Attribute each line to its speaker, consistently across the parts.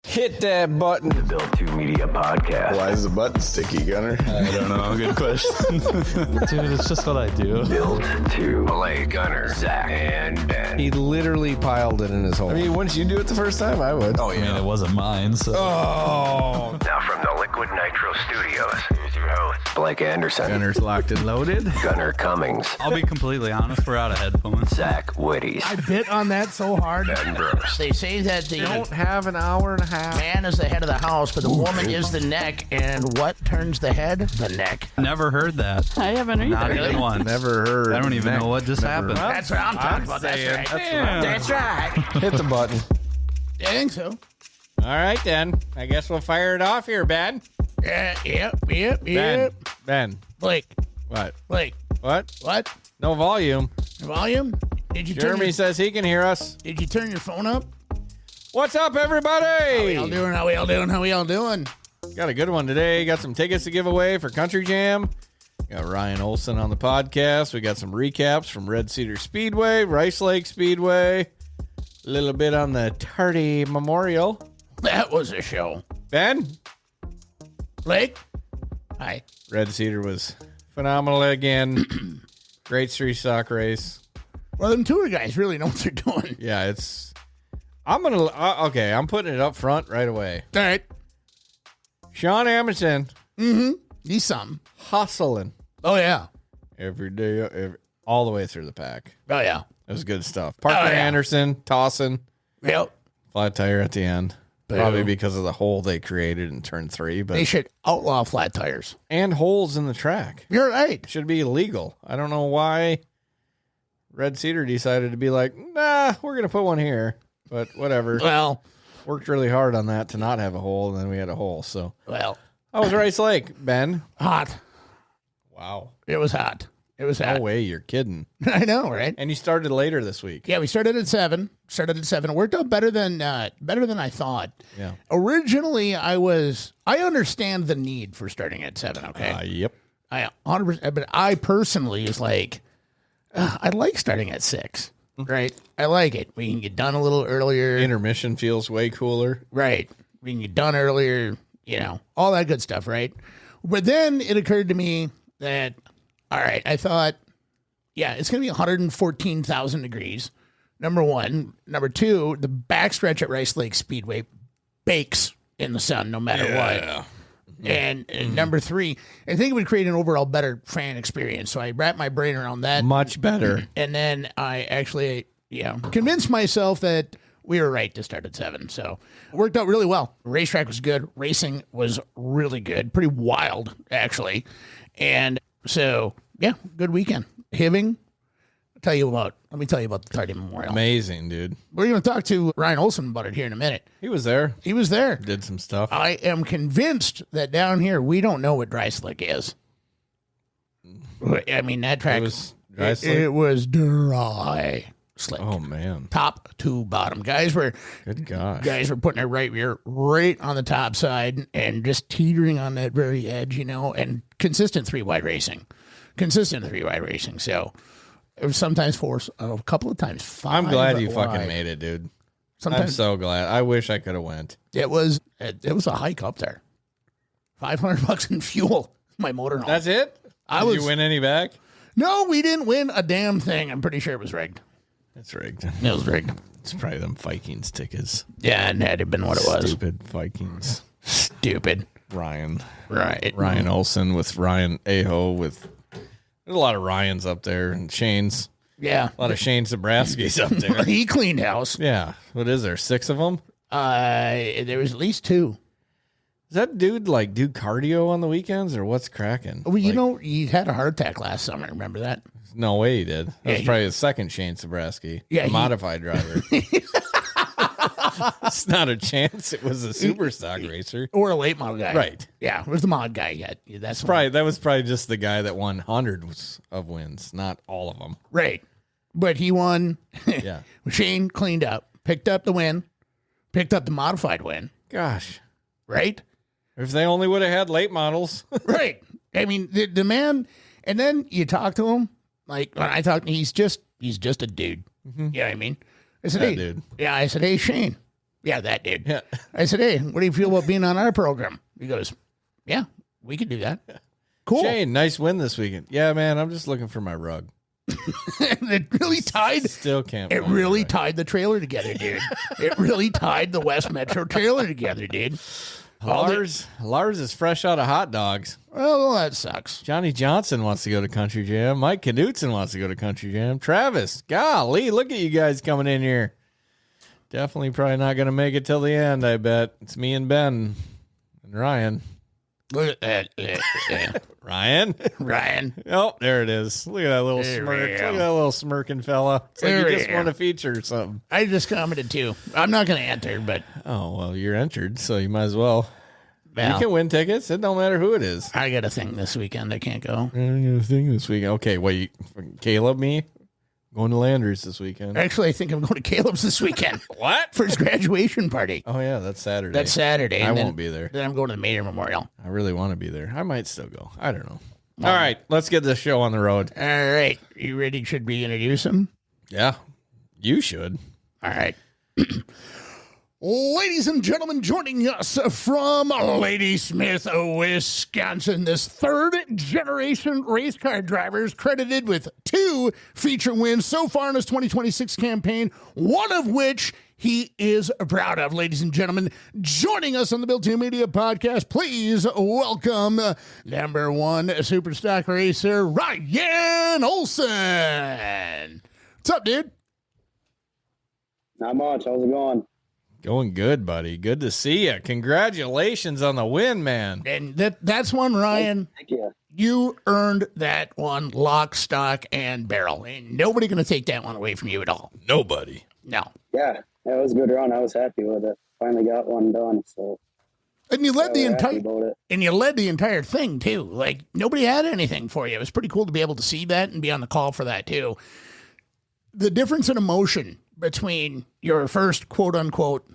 Speaker 1: Hit that button.
Speaker 2: The Built2 Media Podcast.
Speaker 3: Why is the button sticky, Gunner?
Speaker 4: I don't know. Good question. Dude, it's just what I do.
Speaker 2: Built2. Malay, Gunner, Zach, and Ben.
Speaker 1: He literally piled it in his hole.
Speaker 3: I mean, wouldn't you do it the first time? I would.
Speaker 4: I mean, it wasn't mine, so.
Speaker 1: Oh.
Speaker 2: Now from the Liquid Nitro Studios, here's your host, Blake Anderson.
Speaker 3: Gunner's locked and loaded.
Speaker 2: Gunner Cummings.
Speaker 4: I'll be completely honest, we're out of headphones.
Speaker 2: Zach Whitties.
Speaker 5: I bit on that so hard.
Speaker 2: Ben Brooks.
Speaker 5: They say that the
Speaker 1: Don't have an hour and a half.
Speaker 5: man is the head of the house, but the woman is the neck. And what turns the head? The neck.
Speaker 4: Never heard that.
Speaker 6: I haven't either.
Speaker 4: Not even once.
Speaker 3: Never heard.
Speaker 4: I don't even know what just happened.
Speaker 5: That's what I'm talking about. That's
Speaker 3: saying,
Speaker 5: right. That's right.
Speaker 1: Hit the button.
Speaker 5: I think so.
Speaker 7: All right, then. I guess we'll fire it off here, Ben.
Speaker 5: Yep.
Speaker 3: Ben.
Speaker 5: Blake.
Speaker 3: What?
Speaker 5: What?
Speaker 3: No volume.
Speaker 5: Volume? Did you
Speaker 3: Jeremy says he can hear us.
Speaker 5: Did you turn your phone up?
Speaker 3: What's up, everybody?
Speaker 5: How we all doing?
Speaker 3: Got a good one today. Got some tickets to give away for Country Jam. Got Ryan Olson on the podcast. We got some recaps from Cedar Speedway, Rice Lake Speedway. A little bit on the Tardy Memorial.
Speaker 5: That was a show.
Speaker 3: Ben?
Speaker 5: Blake? Hi.
Speaker 3: Red Cedar was phenomenal again. Great street stock race.
Speaker 5: Well, them tour guys really know what they're doing.
Speaker 3: Yeah, I'm putting it up front right away.
Speaker 5: All right.
Speaker 3: Sean Amundsen
Speaker 5: He's something.
Speaker 3: hustling
Speaker 5: Oh, yeah.
Speaker 3: every day, all the way through the pack.
Speaker 5: Oh, yeah.
Speaker 3: It was good stuff. Parker
Speaker 5: yeah.
Speaker 3: Anderson tossing,
Speaker 5: Yep.
Speaker 3: flat tire at the end.
Speaker 5: Boo.
Speaker 3: Probably because of the hole they created in turn 3,
Speaker 5: They
Speaker 3: but
Speaker 5: should outlaw flat tires.
Speaker 3: and holes in the track.
Speaker 5: You're right.
Speaker 3: Should be illegal. I don't know why Red Cedar decided to be like, nah, we're going to put one here. But whatever.
Speaker 5: Well,
Speaker 3: Worked really hard on that to not have a hole, and then we had a hole. So
Speaker 5: well,
Speaker 3: that was Rice Lake, Ben.
Speaker 5: hot.
Speaker 3: Wow.
Speaker 5: It was hot. It was
Speaker 3: No
Speaker 5: hot.
Speaker 3: way, you're kidding.
Speaker 5: I know, right?
Speaker 3: And you started later this week.
Speaker 5: Yeah, we started at 7. It worked out better than I thought.
Speaker 3: Yeah.
Speaker 5: Originally, I understand the need for starting at 7. Okay.
Speaker 3: Yep.
Speaker 5: I 100%, but I personally is like, I like starting at 6. Right. I like it. We can get done a little earlier.
Speaker 3: Intermission feels way cooler.
Speaker 5: Right. We can get done earlier, all that good stuff, right? But then it occurred to me that, all right, I thought, yeah, it's going to be 114,000 degrees, number one. Number two, the backstretch at Rice Lake Speedway bakes in the sun no matter what. And number three, I think it would create an overall better fan experience. So I wrapped my brain around that.
Speaker 3: Much better.
Speaker 5: And then I actually, convinced myself that we were right to start at 7. So it worked out really well. Racetrack was good. Racing was really good. Pretty wild, actually. And so, yeah, good weekend. Hiving. Let me tell you about the Tardy Memorial.
Speaker 3: Amazing, dude.
Speaker 5: We're going to talk to Ryan Olson about it here in a minute.
Speaker 3: He was there.
Speaker 5: He was there.
Speaker 3: Did some stuff.
Speaker 5: I am convinced that down here we don't know what dry slick is. I mean, that track
Speaker 3: It was dry slick?
Speaker 5: It was dry slick.
Speaker 3: Oh, man.
Speaker 5: Top to bottom. Guys were
Speaker 3: Good gosh.
Speaker 5: putting their right rear right on the top side and just teetering on that very edge, and consistent 3-wide racing. So it was sometimes 4, a couple of times 5.
Speaker 3: I'm glad you
Speaker 5: wide.
Speaker 3: fucking made it, dude. I'm
Speaker 5: Sometimes
Speaker 3: so glad. I wish I could have went.
Speaker 5: it was a hike up there. $500 in fuel. My motorhome.
Speaker 3: That's it? Did you win any back?
Speaker 5: No, we didn't win a damn thing. I'm pretty sure it was rigged.
Speaker 3: It's rigged.
Speaker 5: It was rigged.
Speaker 3: It's probably them Vikings tickets.
Speaker 5: Yeah, it had to have been what it was.
Speaker 3: Stupid Vikings.
Speaker 5: Stupid.
Speaker 3: Ryan Olson with Ryan Aho with... There's a lot of Ryans up there and Shane's.
Speaker 5: Yeah.
Speaker 3: A lot of Shane Zabraski's up there.
Speaker 5: He cleaned house.
Speaker 3: Yeah. What is there? 6 of them?
Speaker 5: There was at least 2.
Speaker 3: Does that dude do cardio on the weekends or what's cracking?
Speaker 5: Well, he had a heart attack last summer. Remember that?
Speaker 3: No way he did. That
Speaker 5: Yeah,
Speaker 3: was probably his second Shane Zabraski.
Speaker 5: Yeah,
Speaker 3: a modified driver. It's not a chance. It was a super stock racer.
Speaker 5: Or a late model guy.
Speaker 3: Right.
Speaker 5: Yeah, it was the mod guy yet. That's
Speaker 3: That was probably just the guy that won hundreds of wins, not all of them.
Speaker 5: right. But he won.
Speaker 3: Yeah.
Speaker 5: Shane cleaned up, picked up the win, picked up the modified win.
Speaker 3: Gosh.
Speaker 5: Right?
Speaker 3: If they only would have had late models.
Speaker 5: Right. I mean, the man, and then you talk to him, like when I talk to him, he's just a dude. You know what I mean? I said,
Speaker 3: Yeah,
Speaker 5: hey,
Speaker 3: dude.
Speaker 5: Yeah, I said, hey, Shane, Yeah, that dude.
Speaker 3: Yeah.
Speaker 5: I said, hey, what do you feel about being on our program? He goes, yeah, we could do that. Cool.
Speaker 3: Shane, nice win this weekend. Yeah, man, I'm just looking for my rug.
Speaker 5: And it really tied.
Speaker 3: Still can't.
Speaker 5: It
Speaker 3: find
Speaker 5: really
Speaker 3: rug.
Speaker 5: tied the trailer together, dude. It really tied the West Metro trailer together, dude.
Speaker 3: Lars is fresh out of hot dogs.
Speaker 5: Well, that sucks.
Speaker 3: Johnny Johnson wants to go to Country Jam. Mike Knudsen wants to go to Country Jam. Travis, golly, look at you guys coming in here. Definitely probably not going to make it till the end, I bet. It's me and Ben and Ryan.
Speaker 5: Look at that.
Speaker 3: Ryan?
Speaker 5: Ryan.
Speaker 3: Oh, there it is. Look at that little
Speaker 5: There
Speaker 3: smirk.
Speaker 5: we
Speaker 3: Look
Speaker 5: go.
Speaker 3: at that little smirking fella. It's like
Speaker 5: There
Speaker 3: you
Speaker 5: we
Speaker 3: just
Speaker 5: go.
Speaker 3: won a feature or something.
Speaker 5: I just commented too. I'm not going to enter, but
Speaker 3: Oh, well, you're entered, so you might as well.
Speaker 5: well,
Speaker 3: You can win tickets. It don't matter who it is.
Speaker 5: I got a thing this weekend. I can't go.
Speaker 3: I'm going to sing this weekend. Okay, wait. Caleb, me? Going to Landry's this weekend.
Speaker 5: Actually, I think I'm going to Caleb's this weekend
Speaker 3: What?
Speaker 5: for his graduation party.
Speaker 3: Oh, yeah, that's Saturday.
Speaker 5: That's Saturday.
Speaker 3: I
Speaker 5: and
Speaker 3: won't be there.
Speaker 5: Then I'm going to the Mater Memorial.
Speaker 3: I really want to be there. I might still go. I don't know. All right, let's get this show on the road.
Speaker 5: All right. You ready? Should we introduce him?
Speaker 3: Yeah, you should.
Speaker 5: All right. Ladies and gentlemen, joining us from Ladysmith, Wisconsin, this third-generation race car driver is credited with 2 feature wins so far in his 2026 campaign, one of which he is proud of. Ladies and gentlemen, joining us on the Built2 Media Podcast, please welcome number 1 Superstock racer, Ryan Olson. What's up, dude?
Speaker 6: Not much. How's it going?
Speaker 3: Going good, buddy. Good to see you. Congratulations on the win, man.
Speaker 5: And that's one, Ryan.
Speaker 6: Thank you.
Speaker 5: You earned that one lock, stock, and barrel. Ain't nobody going to take that one away from you at all.
Speaker 3: Nobody.
Speaker 5: No.
Speaker 6: Yeah, it was a good run. I was happy with it. Finally got one done. So
Speaker 5: And you led the
Speaker 6: we're happy
Speaker 5: entire
Speaker 6: about it.
Speaker 5: and you led the entire thing too. Like nobody had anything for you. It was pretty cool to be able to see that and be on the call for that too. The difference in emotion between your first quote unquote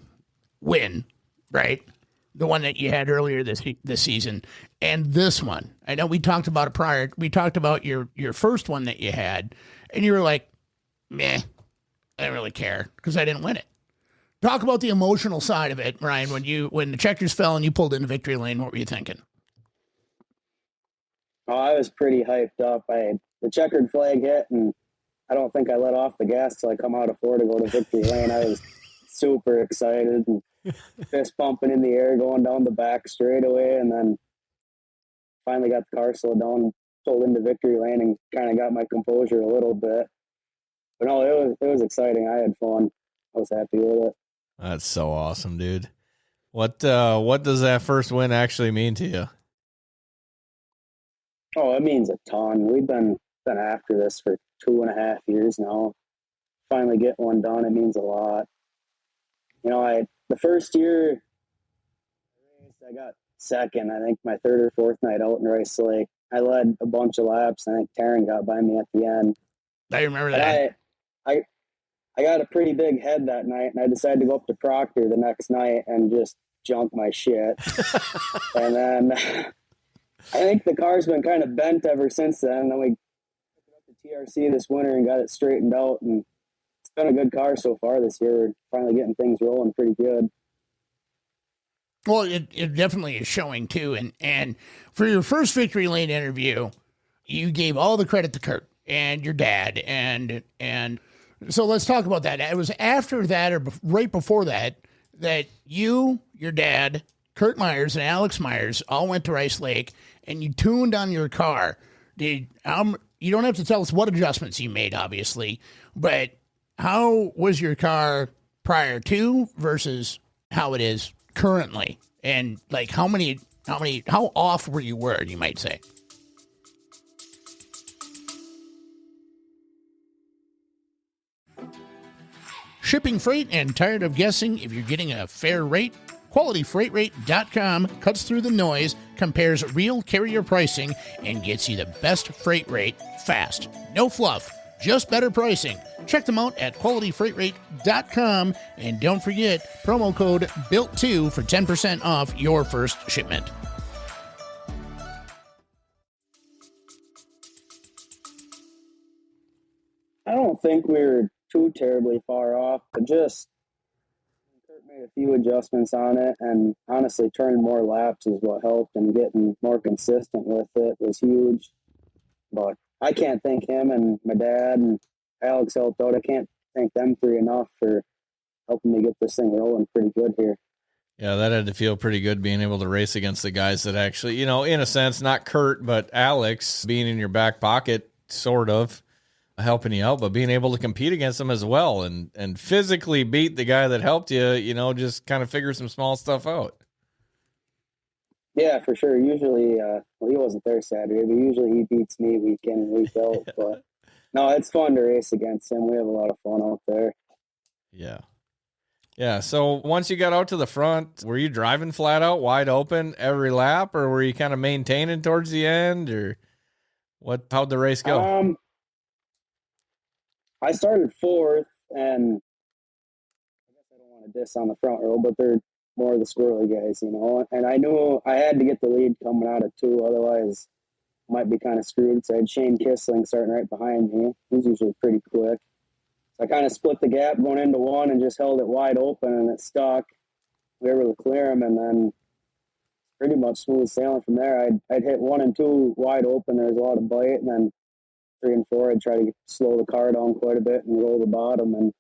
Speaker 5: win, right? The one that you had earlier this season, and this one. I know we talked about it prior. We talked about your first one that you had, and you were like, meh, I don't really care because I didn't win it. Talk about the emotional side of it, Ryan. When the checkers fell and you pulled into victory lane, what were you thinking?
Speaker 6: Oh, I was pretty hyped up. The checkered flag hit, and I don't think I let off the gas till I come out of 4 to go to victory lane. I was super excited and fist pumping in the air, going down the back straightaway, and then finally got the car slowed down, pulled into victory lane, and kind of got my composure a little bit. But no, it was exciting. I had fun. I was happy with it.
Speaker 3: That's so awesome, dude. What does that first win actually mean to you?
Speaker 6: Oh, it means a ton. We've been after this for 2.5 years now. Finally getting one done, it means a lot. You know, the first year I got second. I think my 3rd or 4th night out in Rice Lake. I led a bunch of laps. I think Taryn got by me at the end.
Speaker 5: I remember
Speaker 6: But
Speaker 5: that.
Speaker 6: I got a pretty big head that night, and I decided to go up to Proctor the next night and just junk my shit. And then I think the car's been kind of bent ever since then. And then we took it up to TRC this winter and got it straightened out, and it's been a good car so far this year. We're finally getting things rolling pretty good.
Speaker 5: Well, it definitely is showing too. And for your first victory lane interview, you gave all the credit to Kurt and your dad. And so let's talk about that. It was after that or right before that you, your dad, Kurt Myers, and Alex Myers all went to Rice Lake and you tuned on your car. You don't have to tell us what adjustments you made, obviously, but how was your car prior to versus how it is currently? And like how off were you you might say? Shipping freight and tired of guessing if you're getting a fair rate? QualityFreightRate.com cuts through the noise, compares real carrier pricing, and gets you the best freight rate fast. No fluff, just better pricing. Check them out at QualityFreightRate.com, and don't forget promo code BUILT2 for 10% off your first shipment.
Speaker 6: I don't think we were too terribly far off, but just Kurt Made a few adjustments on it, and honestly, turning more laps is what helped, and getting more consistent with it was huge. But I can't thank him and my dad and Alex helped out. I can't thank them three enough for helping me get this thing rolling pretty good here.
Speaker 3: Yeah, that had to feel pretty good being able to race against the guys that actually, you know, in a sense, not Kurt, but Alex being in your back pocket, sort of helping you out, but being able to compete against them as well and physically beat the guy that helped you, you know, just kind of figure some small stuff out.
Speaker 6: Yeah, for sure. Usually, well, he wasn't there Saturday, but usually he beats me week in and week out. But no, it's fun to race against him. We have a lot of fun out there.
Speaker 3: Yeah. Yeah. So once you got out to the front, were you driving flat out, wide open every lap, or were you kind of maintaining towards the end, or how'd the race go?
Speaker 6: I started fourth, and I guess I don't want to diss on the front row, but they're more of the squirrely guys, you know. And I knew I had to get the lead coming out of two, otherwise I might be kind of screwed. So I had Shane Kissling starting right behind me. He's usually pretty quick. So I kind of split the gap going into one and just held it wide open, and it stuck. We were able to clear him, and then pretty much smooth sailing from there. I'd hit 1 and 2 wide open. There was a lot of bite, and then 3 and 4, I'd try to slow the car down quite a bit and roll the bottom, and it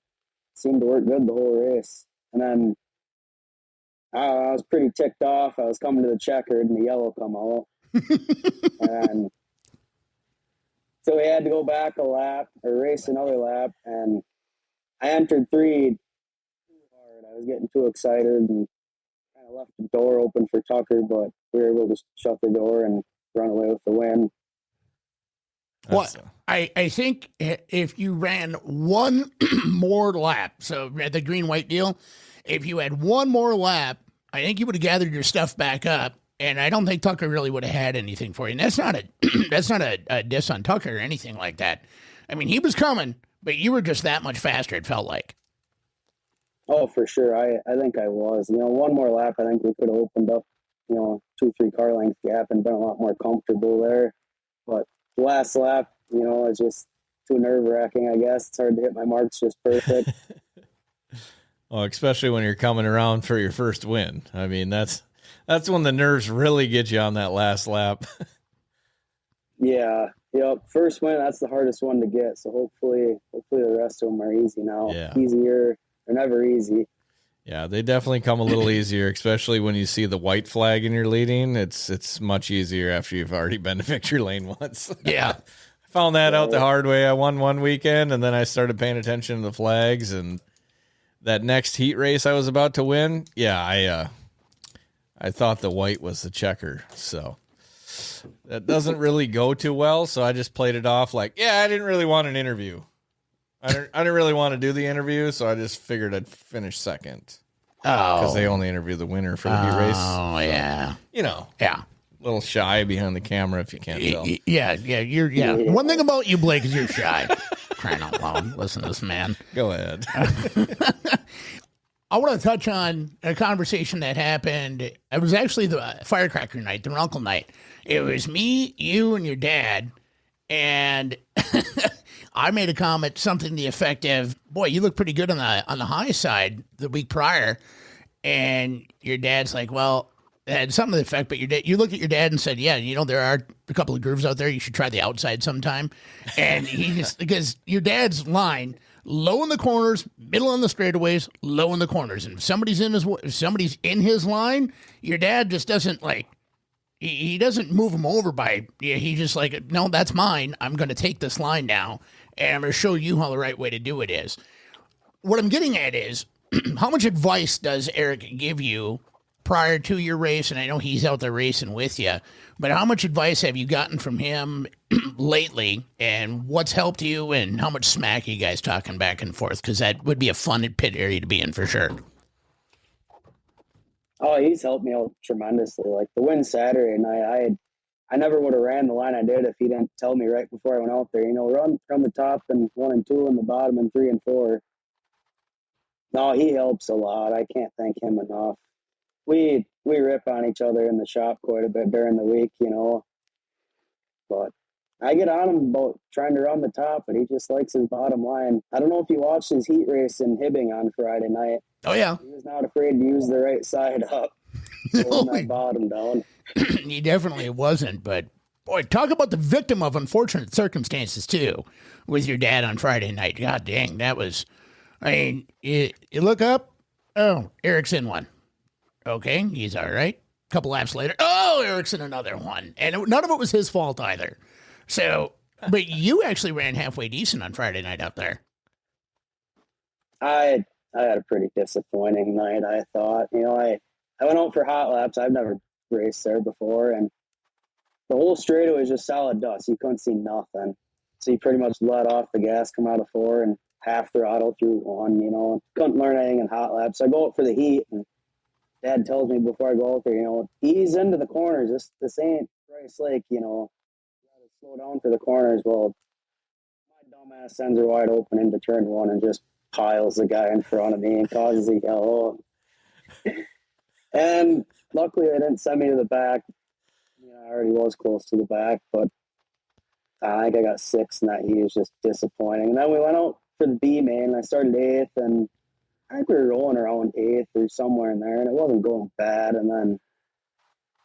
Speaker 6: seemed to work good the whole race. And then I was pretty ticked off. I was coming to the checkered, and the yellow come out. And so we had to go back a lap or race another lap, and I entered 3 too hard. I was getting too excited and kind of left the door open for Tucker, but we were able to shut the door and run away with the win.
Speaker 5: What I think if you ran one more lap, so at the green-white deal, if you had one more lap, I think you would have gathered your stuff back up, and I don't think Tucker really would have had anything for you. And that's not a diss on Tucker or anything like that. I mean, he was coming, but you were just that much faster, it felt like.
Speaker 6: Oh, for sure. I think I was. You know, one more lap, I think we could have opened up, 2-3 car length gap and been a lot more comfortable there. But the last lap, it's just too nerve-wracking, I guess. It's hard to hit my marks just perfect.
Speaker 3: Well, especially when you're coming around for your first win. I mean, that's when the nerves really get you on that last lap.
Speaker 6: Yeah. Yep. First win, that's the hardest one to get. So hopefully the rest of them are easy now.
Speaker 3: Yeah.
Speaker 6: Easier. They're never easy.
Speaker 3: Yeah, they definitely come a little easier, especially when you see the white flag and you're leading. It's much easier after you've already been to victory lane once.
Speaker 5: Yeah.
Speaker 3: I found that out the hard way. I won one weekend, and then I started paying attention to the flags, and that next heat race I was about to win, I thought the white was the checker, so that doesn't really go too well, so I just played it off like, I didn't really want an interview. I didn't really want to do the interview, so I just figured I'd finish second.
Speaker 5: Oh.
Speaker 3: Because they only interview the winner for the heat race.
Speaker 5: Oh, yeah.
Speaker 3: Yeah.
Speaker 5: A
Speaker 3: little shy behind the camera if you can't tell.
Speaker 5: Yeah. One thing about you, Blake, is you're shy. Crying out loud. Listen to this man.
Speaker 3: Go ahead.
Speaker 5: I want to touch on a conversation that happened. It was actually the firecracker night, the uncle night. It was me, you, and your dad. And I made a comment, something to the effect of, "Boy, you look pretty good on the high side the week prior." And your dad's like, "Well," it had something to the effect, but you looked at your dad and said, "Yeah, there are a couple of grooves out there. You should try the outside sometime." And he just, because your dad's line, low in the corners, middle on the straightaways, low in the corners. And if somebody's in his line, your dad just doesn't he doesn't move him over he just like, "No, that's mine. I'm going to take this line now, and I'm going to show you how the right way to do it is." What I'm getting at is, how much advice does Eric give you prior to your race? And I know he's out there racing with you, but how much advice have you gotten from him lately, and what's helped you, and how much smack are you guys talking back and forth? Because that would be a fun pit area to be in for sure.
Speaker 6: Oh, he's helped me out tremendously. Like the win Saturday night, I never would have ran the line I did if he didn't tell me right before I went out there, run from the top and 1 and 2 and the bottom and 3 and 4. No, he helps a lot. I can't thank him enough. We rip on each other in the shop quite a bit during the week, but I get on him about trying to run the top, but he just likes his bottom line. I don't know if you watched his heat race in Hibbing on Friday night.
Speaker 5: Oh, yeah.
Speaker 6: He was not afraid to use the right side up, pulling that bottom down.
Speaker 5: He definitely wasn't, but boy, talk about the victim of unfortunate circumstances too, with your dad on Friday night. God dang, that was. I mean, you look up. Oh, Eric's in one. Okay, he's all right. Couple laps later, oh, Eric's in another one, and none of it was his fault either. So, but you actually ran halfway decent on Friday night out there.
Speaker 6: I had a pretty disappointing night, I thought. I went out for hot laps. I've never raced there before, and the whole straightaway was just solid dust. You couldn't see nothing. So you pretty much let off the gas, come out of 4, and half throttle through 1, Couldn't learn anything in hot laps. So I go out for the heat, and Dad tells me before I go out there, ease into the corners. This ain't Rice Lake, you gotta slow down for the corners. Well, my dumbass sends her wide open into turn 1 and just piles the guy in front of me and causes a yellow. And luckily they didn't send me to the back. I already was close to the back, but I think I got 6th in that heat. It was just disappointing. And then we went out for the B main. I started 8th, and I think we were rolling around 8th or somewhere in there, and it wasn't going bad. And then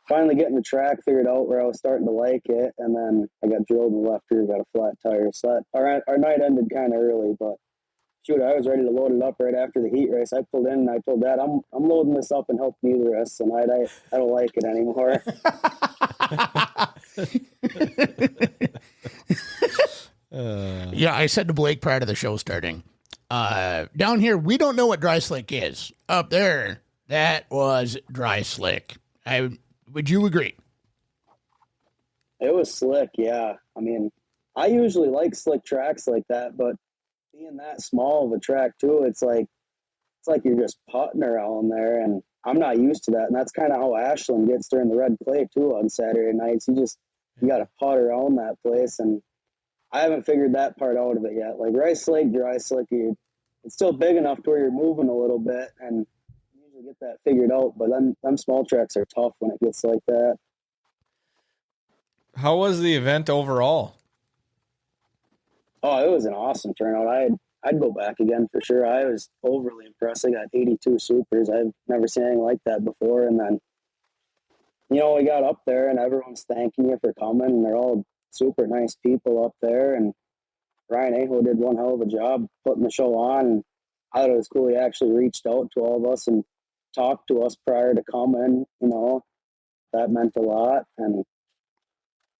Speaker 6: finally getting the track figured out where I was starting to like it, and then I got drilled in the left rear, got a flat tire. So our night ended kind of early, but shoot, I was ready to load it up right after the heat race. I pulled in and I told Dad, I'm loading this up and helping you the rest of the night. I don't like it anymore.
Speaker 5: Yeah, I said to Blake prior to the show starting, down here, we don't know what dry slick is. Up there, that was dry slick. Would you agree?
Speaker 6: It was slick, yeah. I mean, I usually like slick tracks like that, but being that small of a track too, it's like you're just putting around there, and I'm not used to that. And that's kind of how Ashland gets during the red clay too on Saturday nights. You got to putt around that place, and I haven't figured that part out of it yet. Like Rice Lake, dry slick, it's still big enough to where you're moving a little bit, and you usually get that figured out. But them small tracks are tough when it gets like that.
Speaker 3: How was the event overall?
Speaker 6: Oh, it was an awesome turnout. I'd go back again for sure. I was overly impressed. I got 82 supers. I've never seen anything like that before. And then, we got up there and everyone's thanking you for coming, and they're all super nice people up there. And Ryan Aho did one hell of a job putting the show on. And I thought it was cool. He actually reached out to all of us and talked to us prior to coming. That meant a lot. And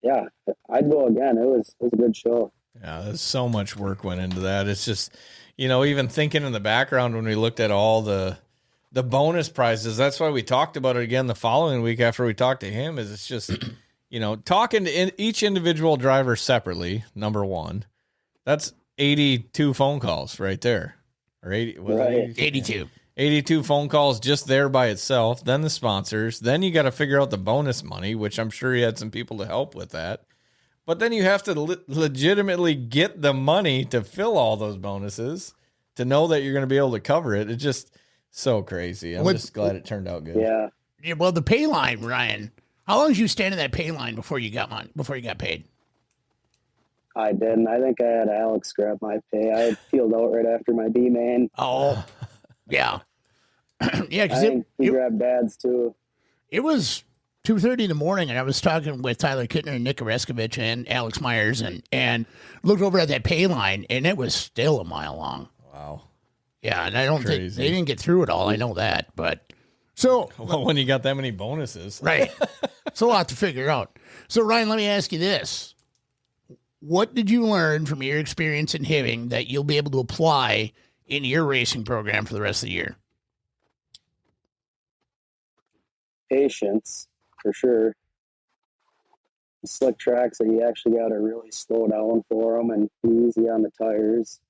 Speaker 6: yeah, I'd go again. It was a good show.
Speaker 3: Yeah, there's so much work went into that. It's just, even thinking in the background when we looked at all the bonus prizes, that's why we talked about it again the following week after we talked to him, is it's just, talking to each individual driver separately, number one, that's 82 phone calls right there. Or 80,
Speaker 6: right.
Speaker 5: 82.
Speaker 3: 82 phone calls just there by itself, then the sponsors, then you got to figure out the bonus money, which I'm sure you had some people to help with that. But then you have to legitimately get the money to fill all those bonuses to know that you're going to be able to cover it. It's just so crazy. I'm just glad it turned out good.
Speaker 6: Yeah.
Speaker 5: Well, the pay line, Ryan. How long did you stand in that pay line before you got paid?
Speaker 6: I didn't. I think I had Alex grab my pay. I had peeled out right after my B main.
Speaker 5: Oh, yeah. Yeah,
Speaker 6: I
Speaker 5: because
Speaker 6: think he grabbed Dad's too.
Speaker 5: It was 2:30 in the morning, and I was talking with Tyler Kittner and Nick Oreskovich and Alex Myers, and looked over at that pay line, and it was still a mile long.
Speaker 3: Wow.
Speaker 5: Yeah, and I don't think they didn't get through it all. I know that, but so
Speaker 3: well, when you got that many bonuses,
Speaker 5: right, it's a lot to figure out. So Ryan, let me ask you this: what did you learn from your experience in Hibbing that you'll be able to apply in your racing program for the rest of the year?
Speaker 6: Patience, for sure. Slick tracks that you actually got to really slow down for them and be easy on the tires.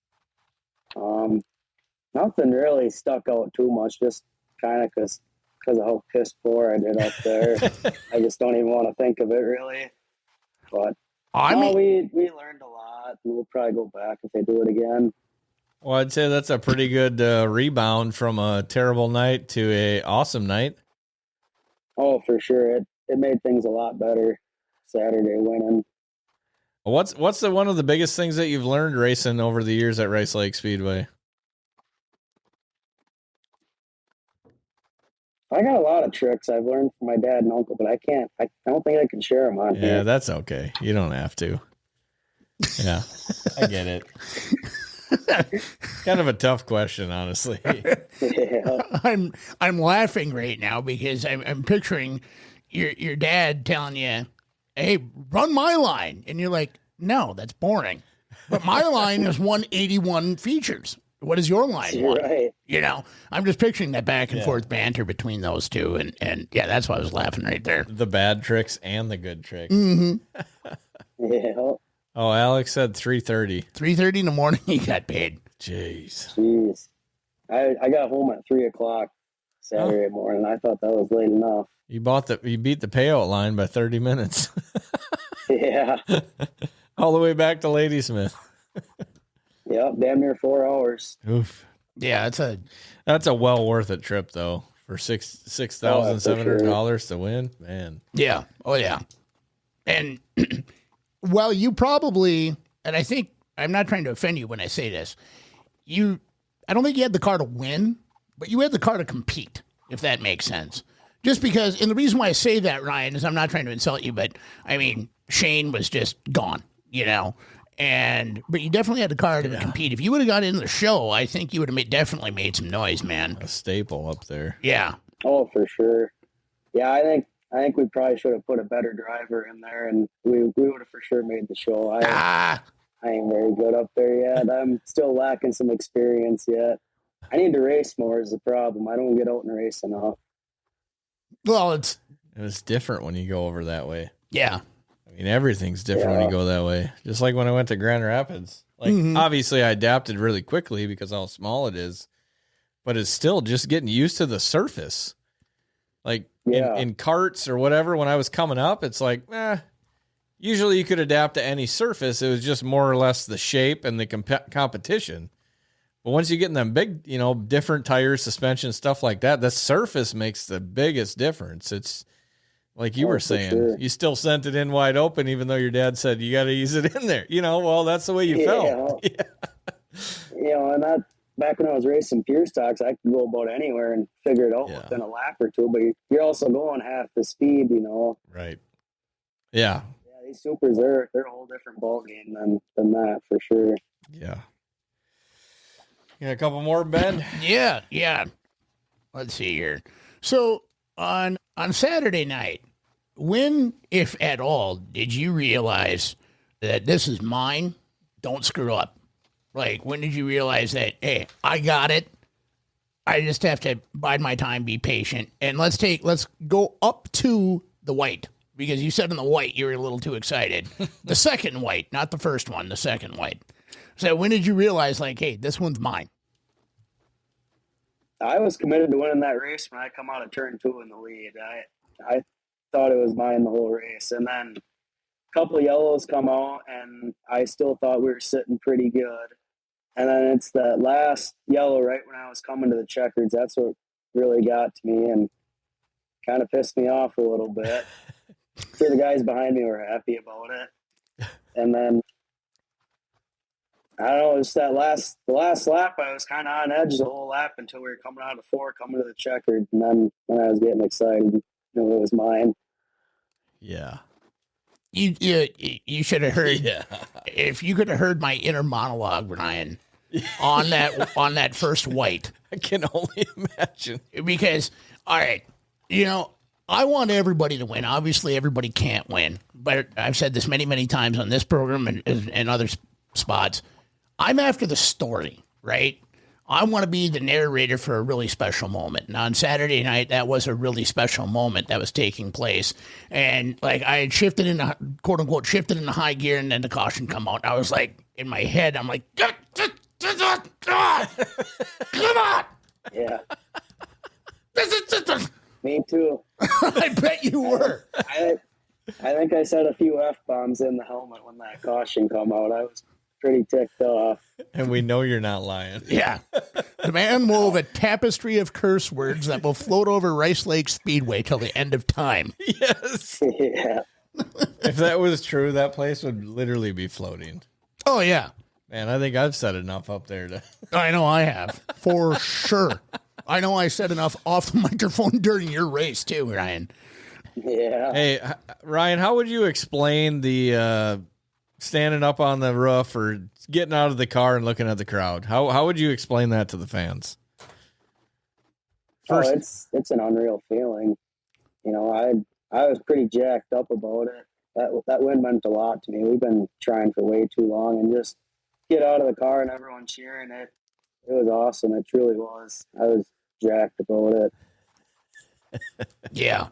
Speaker 6: Nothing really stuck out too much, just kind of because of how piss poor I did up there. I just don't even want to think of it really. But we learned a lot, and we'll probably go back if they do it again.
Speaker 3: Well, I'd say that's a pretty good rebound from a terrible night to a awesome night.
Speaker 6: Oh, for sure. It made things a lot better Saturday winning.
Speaker 3: What's one of the biggest things that you've learned racing over the years at Rice Lake Speedway?
Speaker 6: I got a lot of tricks I've learned from my dad and uncle, but I don't think I can share them on
Speaker 3: Yeah,
Speaker 6: here.
Speaker 3: that's okay. You don't have to. Yeah, I get it. Kind of a tough question, honestly.
Speaker 6: Yeah.
Speaker 5: I'm laughing right now because I'm picturing your dad telling you, "Hey, run my line," and you're like, "No, that's boring." But my line is 181 features. What is your line?
Speaker 6: You're right.
Speaker 5: You know, I'm just picturing that back and forth banter between those two, and yeah, that's why I was laughing right there.
Speaker 3: The bad tricks and the good tricks.
Speaker 5: Mm-hmm.
Speaker 6: Yeah.
Speaker 3: Oh, Alex said 3:30.
Speaker 5: 3:30 in the morning, he got paid.
Speaker 3: Jeez.
Speaker 6: Jeez. I got home at 3:00 Saturday morning. I thought that was late enough.
Speaker 3: You beat the payout line by 30 minutes.
Speaker 6: Yeah.
Speaker 3: All the way back to Ladysmith.
Speaker 6: Yep. Damn near 4 hours.
Speaker 3: Oof.
Speaker 5: Yeah,
Speaker 3: That's a well worth it trip though. For $6,700 to win, man.
Speaker 5: yeah. Oh yeah. And well, you probably, and I think I'm not trying to offend you when I say this. I don't think you had the car to win, but you had the car to compete, if that makes sense. Just because, and the reason why I say that, Ryan, is I'm not trying to insult you, but I mean, Shane was just gone, you know. But you definitely had the car to compete. If you would have got into the show, I think you would have definitely made some noise, man.
Speaker 3: A staple up there.
Speaker 5: Yeah.
Speaker 6: Oh, for sure. Yeah, I think we probably should have put a better driver in there, and we would have for sure made the show. I ain't very good up there yet. I'm still lacking some experience yet. I need to race more is the problem. I don't get out and race enough.
Speaker 5: Well,
Speaker 3: It was different when you go over that way.
Speaker 5: yeah.
Speaker 3: I mean, everything's different when you go that way. Just like when I went to Grand Rapids. Like, obviously, I adapted really quickly because how small it is, but it's still just getting used to the surface. Like in carts or whatever, when I was coming up, it's like, usually you could adapt to any surface. It was just more or less the shape and the competition. But once you get in them big, different tires, suspension, stuff like that, the surface makes the biggest difference. It's like you were saying,
Speaker 6: sure.
Speaker 3: You still sent it in wide open, even though your dad said you got to use it in there. Well, that's the way you felt. Yeah.
Speaker 6: And that back when I was racing pure stocks, I could go about anywhere and figure it out within a lap or two. But you're also going half the speed,
Speaker 3: Right. Yeah.
Speaker 6: Yeah, these supers, they're a whole different ball game than that for sure.
Speaker 3: Yeah. You got a couple more, Ben?
Speaker 5: Yeah. Let's see here. So on Saturday night, when, if at all, did you realize that this is mine? Don't screw up. Like, when did you realize that, hey, I got it. I just have to bide my time, be patient. And let's go up to the white, because you said in the white you were a little too excited. The second white, not the first one, the second white. So when did you realize, like, hey, this one's mine?
Speaker 6: I was committed to winning that race when I come out of turn 2 in the lead. I thought it was mine the whole race. And then a couple of yellows come out, and I still thought we were sitting pretty good. And then it's that last yellow right when I was coming to the checkers. That's what really got to me and kind of pissed me off a little bit. Sure, the guys behind me were happy about it. And then I don't know, just the last lap, I was kind of on edge the whole lap until we were coming out of 4, coming to the checkered. And then when I was getting excited, it was mine.
Speaker 3: Yeah.
Speaker 5: You should have heard.
Speaker 3: Yeah.
Speaker 5: If you could have heard my inner monologue, Ryan, on that first white.
Speaker 3: I can only imagine.
Speaker 5: Because, all right, I want everybody to win. Obviously, everybody can't win. But I've said this many, many times on this program and other spots. I'm after the story, right? I want to be the narrator for a really special moment. And on Saturday night, that was a really special moment that was taking place. And like I had shifted into, quote unquote, shifted into high gear, and then the caution come out. I was like, in my head, I'm like, come on.
Speaker 6: Yeah.
Speaker 5: This is just
Speaker 6: Me too.
Speaker 5: I bet you were.
Speaker 6: I think I said a few F-bombs in the helmet when that caution come out. I was pretty ticked off.
Speaker 3: And we know you're not lying.
Speaker 5: Yeah. The man wove a tapestry of curse words that will float over Rice Lake Speedway till the end of time.
Speaker 3: Yes.
Speaker 6: Yeah.
Speaker 3: If that was true, that place would literally be floating.
Speaker 5: Oh, yeah.
Speaker 3: Man, I think I've said enough up there to.
Speaker 5: I know I have, for sure. I know I said enough off the microphone during your race, too, Ryan.
Speaker 6: Yeah.
Speaker 3: Hey, Ryan, how would you explain the standing up on the roof or getting out of the car and looking at the crowd? How would you explain that to the fans? First,
Speaker 6: It's an unreal feeling. You know, I was pretty jacked up about it. That win meant a lot to me. We've been trying for way too long, and just get out of the car and everyone cheering it. It was awesome. It truly was. I was jacked about it.
Speaker 5: Yeah.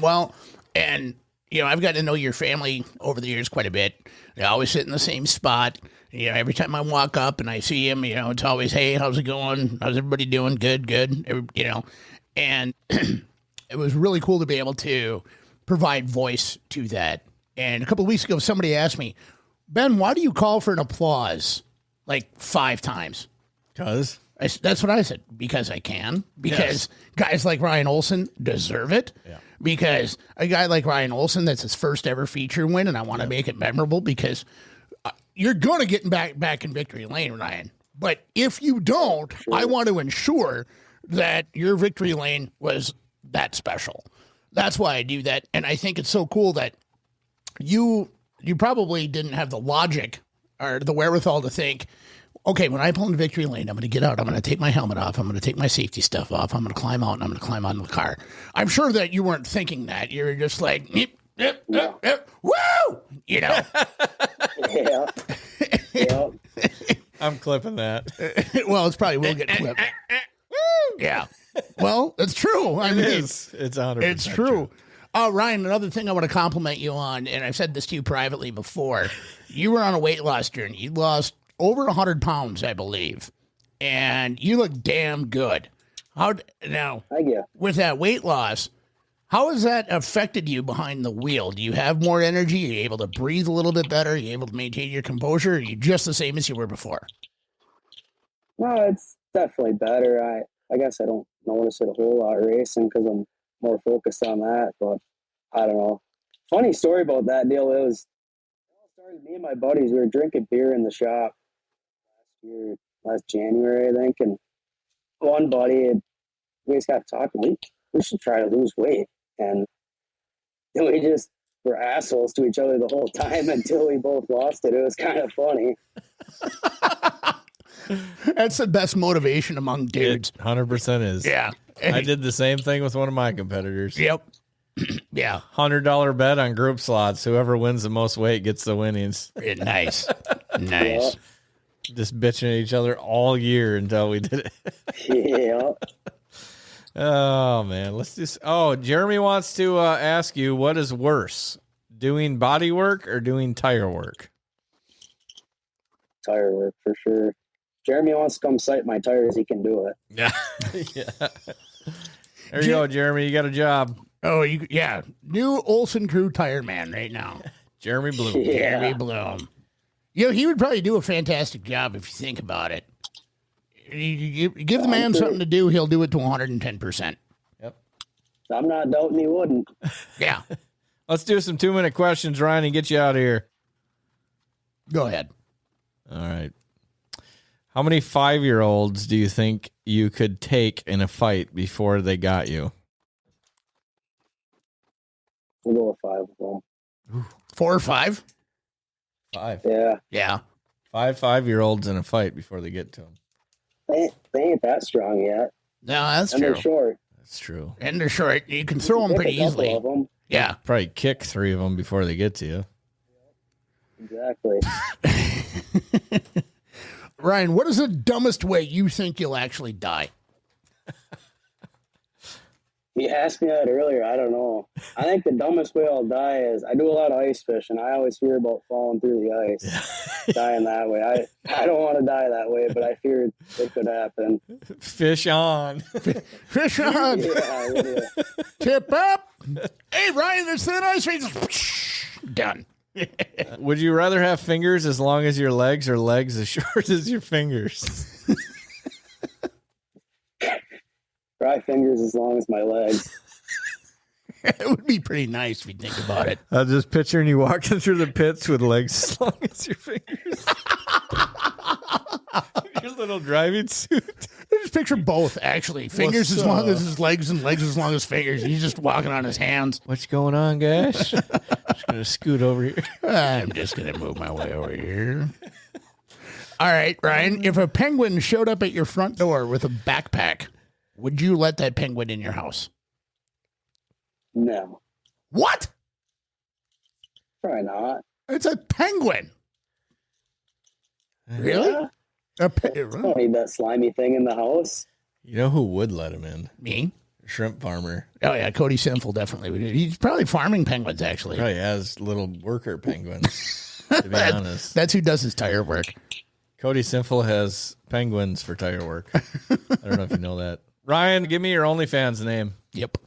Speaker 5: Well, and, you know, I've got to know your family over the years quite a bit. They always sit in the same spot. You know, every time I walk up and I see him, you know, it's always, hey, how's it going? How's everybody doing? Good. You know, and it was really cool to be able to provide voice to that. And a couple of weeks ago, somebody asked me, Ben, why do you call for an applause like 5 times?
Speaker 3: because
Speaker 5: That's what I said. Because I can. Because guys like Ryan Olson deserve it.
Speaker 3: Yeah.
Speaker 5: Because a guy like Ryan Olson, that's his first ever feature win, and I want to make it memorable because you're going to get back in victory lane, Ryan. But if you don't, I want to ensure that your victory lane was that special. That's why I do that. And I think it's so cool that you probably didn't have the logic or the wherewithal to think, okay, when I pull into victory lane, I'm going to get out. I'm going to take my helmet off. I'm going to take my safety stuff off. I'm going to climb out and I'm going to climb on the car. I'm sure that you weren't thinking that. You were just like, woo! You know?
Speaker 6: Yeah. Yeah.
Speaker 3: I'm clipping that.
Speaker 5: Well, it's probably will get clipped. Yeah. Well, it's true. I mean,
Speaker 3: It's 100%.
Speaker 5: it's true. Ryan, another thing I want to compliment you on, and I've said this to you privately before, you were on a weight loss journey. You lost over 100 pounds, I believe, and you look damn good. Now,
Speaker 6: Thank you.
Speaker 5: with that weight loss, how has that affected you behind the wheel? Do you have more energy? Are you able to breathe a little bit better? Are you able to maintain your composure? Or are you just the same as you were before?
Speaker 6: No, it's definitely better. I guess I don't notice it a whole lot racing because I'm more focused on that, but I don't know. Funny story about that deal. It started me and my buddies. We were drinking beer in the shop last January, I think, and one buddy, we just got talking. We should try to lose weight, and then we just were assholes to each other the whole time until we both lost it. It was kind of funny.
Speaker 5: That's the best motivation among dudes.
Speaker 3: 100% is.
Speaker 5: Yeah.
Speaker 3: I did the same thing with one of my competitors.
Speaker 5: Yep. Yeah.
Speaker 3: $100 bet on group slots. Whoever wins the most weight gets the winnings.
Speaker 5: Nice. Nice.
Speaker 3: Just bitching at each other all year until we did it.
Speaker 6: Yeah.
Speaker 3: Oh, man. Let's just. Oh, Jeremy wants to ask you, what is worse, doing body work or doing tire work?
Speaker 6: Tire work for sure. Jeremy wants to come sight my tires. He can do it.
Speaker 3: Yeah. Yeah. There you go, Jeremy. You got a job.
Speaker 5: Oh, yeah. New Olson Crew tire man right now.
Speaker 3: Jeremy Bloom.
Speaker 6: Yeah.
Speaker 5: Jeremy Bloom. You know, he would probably do a fantastic job if you think about it. You give the man something to do, he'll do it to 110%.
Speaker 3: Yep.
Speaker 6: I'm not doubting he wouldn't.
Speaker 5: Yeah.
Speaker 3: Let's do some 2-minute questions, Ryan, and get you out of here.
Speaker 5: Go ahead.
Speaker 3: All right. How many 5-year-olds do you think you could take in a fight before they got you?
Speaker 6: We'll go with 5 of them.
Speaker 5: 4 or 5?
Speaker 3: 5.
Speaker 6: Yeah.
Speaker 5: Yeah.
Speaker 3: 5-year-olds in a fight before they get to them.
Speaker 6: They ain't that strong yet.
Speaker 5: No, that's
Speaker 6: And
Speaker 5: true.
Speaker 6: they're short.
Speaker 3: That's true.
Speaker 5: And they're short. You can throw them
Speaker 6: Pick
Speaker 5: pretty
Speaker 6: a couple
Speaker 5: easily.
Speaker 6: of them.
Speaker 5: Yeah.
Speaker 3: Probably kick 3 of them before they get to you.
Speaker 6: Exactly.
Speaker 5: Ryan, what is the dumbest way you think you'll actually die?
Speaker 6: You asked me that earlier. I don't know. I think the dumbest way I'll die is I do a lot of ice fishing. I always fear about falling through the ice, dying that way. I don't want to die that way, but I fear it could happen.
Speaker 3: Fish on.
Speaker 5: Fish on.
Speaker 6: Yeah, really.
Speaker 5: Tip up. Hey, Ryan, there's thin ice race. Done.
Speaker 3: Would you rather have fingers as long as your legs or legs as short as your fingers?
Speaker 6: Dry fingers as long as my legs.
Speaker 5: It would be pretty nice if you think about it.
Speaker 3: I'm just picturing you walking through the pits with legs as long as your fingers. Your little driving suit.
Speaker 5: I just picture both, actually. Fingers as long as his legs and legs as long as fingers. He's just walking on his hands.
Speaker 3: What's going on, guys? Just going to scoot over here.
Speaker 5: I'm just going to move my way over here. All right, Ryan, if a penguin showed up at your front door with a backpack, would you let that penguin in your house?
Speaker 6: No,
Speaker 5: What?
Speaker 6: probably not.
Speaker 5: It's a penguin. Really?
Speaker 6: Yeah.
Speaker 5: A
Speaker 6: I don't need that slimy thing in the house.
Speaker 3: You know who would let him in?
Speaker 5: Me?
Speaker 3: A shrimp farmer.
Speaker 5: Oh, yeah, Cody Sinful definitely would. He's probably farming penguins, actually.
Speaker 3: Probably has little worker penguins, to be honest.
Speaker 5: That's who does his tire work.
Speaker 3: Cody Sinful has penguins for tire work. I don't know if you know that. Ryan, give me your OnlyFans name.
Speaker 5: Yep.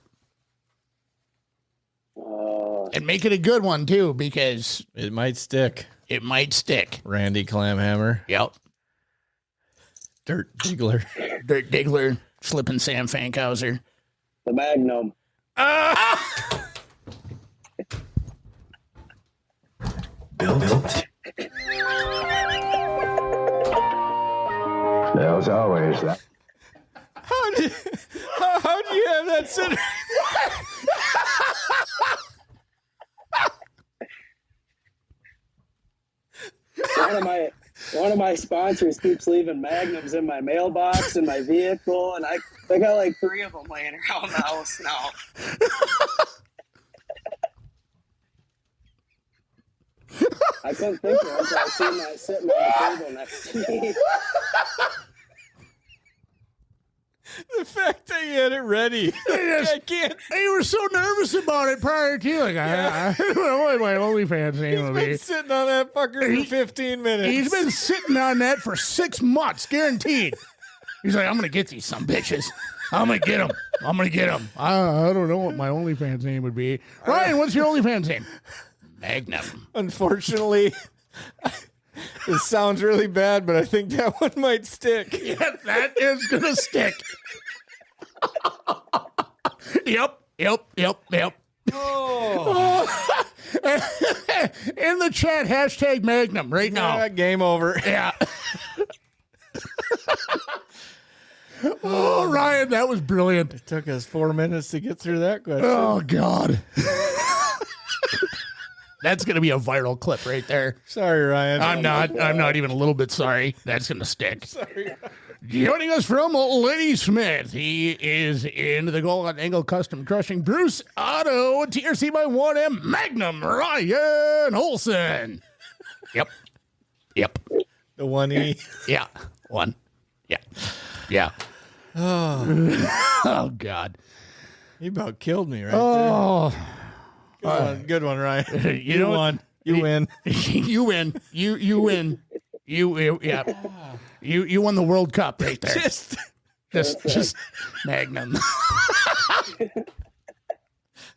Speaker 5: And make it a good one, too, because
Speaker 3: It might stick.
Speaker 5: it might stick.
Speaker 3: Randy Clamhammer.
Speaker 5: Yep.
Speaker 3: Dirt Diggler.
Speaker 5: Dirt Diggler, Slippin' Sam Fankhauser.
Speaker 6: The Magnum.
Speaker 2: Built. There was always that.
Speaker 3: How do you have that sitting?
Speaker 6: One of my sponsors keeps leaving Magnums in my mailbox in my vehicle, and I got like 3 of them laying around the house now. I couldn't think of it until I seen that sitting on the table next to me.
Speaker 3: The fact that you had it ready. I can't.
Speaker 5: You were so nervous about it prior to. Like, I don't know what my OnlyFans name will be.
Speaker 3: Been sitting on that fucker for 15 minutes.
Speaker 5: He's been sitting on that for 6 months, guaranteed. He's like, I'm going to get these some bitches. I'm going to get them. I'm going to get them. I don't know what my OnlyFans name would be. Ryan, what's your OnlyFans name? Magnum.
Speaker 3: Unfortunately, this sounds really bad, but I think that one might stick.
Speaker 5: Yeah, that is going to stick. Yep.
Speaker 3: Oh,
Speaker 5: In the chat, hashtag Magnum right now.
Speaker 3: yeah, game over.
Speaker 5: Yeah. Oh, Ryan, that was brilliant.
Speaker 3: It took us 4 minutes to get through that question.
Speaker 5: Oh, God. That's going to be a viral clip right there.
Speaker 3: Sorry, Ryan.
Speaker 5: I'm not even a little bit sorry. That's going to stick.
Speaker 3: Sorry.
Speaker 5: Joining us from Liddy Smith, he is in the Golden Angle Custom Crushing Bruce Auto TRC by 1M Magnum Ryan Olson. Yep.
Speaker 3: The 1E.
Speaker 5: Yeah. One. Yeah. Oh, God.
Speaker 3: You about killed me right there.
Speaker 5: Oh.
Speaker 3: Good one, Ryan.
Speaker 5: You know what?
Speaker 3: won. You win.
Speaker 5: You win. You win. Yeah. You won the World Cup right there. Just Magnum.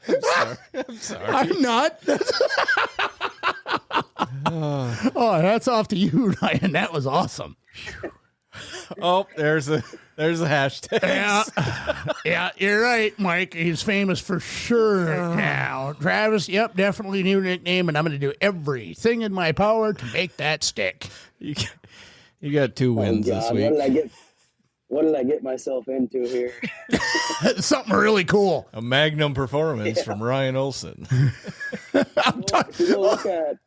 Speaker 3: I'm sorry.
Speaker 5: I'm not. Oh, that's off to you, Ryan. That was awesome.
Speaker 3: Oh, there's a hashtag.
Speaker 5: Yeah, you're right, Mike. He's famous for sure now. Travis, yep, definitely new nickname, and I'm going to do everything in my power to make that stick.
Speaker 3: You got 2 wins
Speaker 6: God,
Speaker 3: this week.
Speaker 6: What did I get myself into here?
Speaker 5: Something really cool.
Speaker 3: A Magnum performance from Ryan Olson.
Speaker 6: If you go look at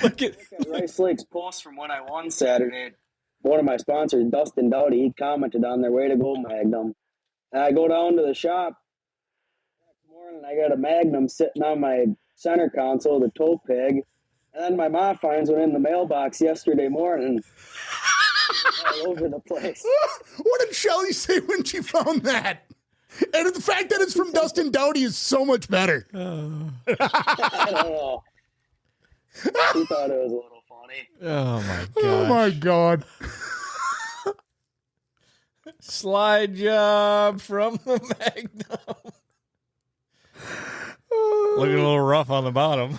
Speaker 3: Look at
Speaker 6: Rice Lake's post from when I won Saturday, one of my sponsors, Dustin Dowdy, he commented on their way to go Magnum. And I go down to the shop next morning, I got a Magnum sitting on my center console, the toe peg. And then my mom finds one in the mailbox yesterday morning. All over the place.
Speaker 5: What did Shelly say when she found that? And the fact that it's from Dustin Dowdy is so much better.
Speaker 6: I don't know. She thought it was a little funny.
Speaker 3: oh my god.
Speaker 5: Oh, my God.
Speaker 3: Slide job from the Magnum. Looking a little rough on the bottom.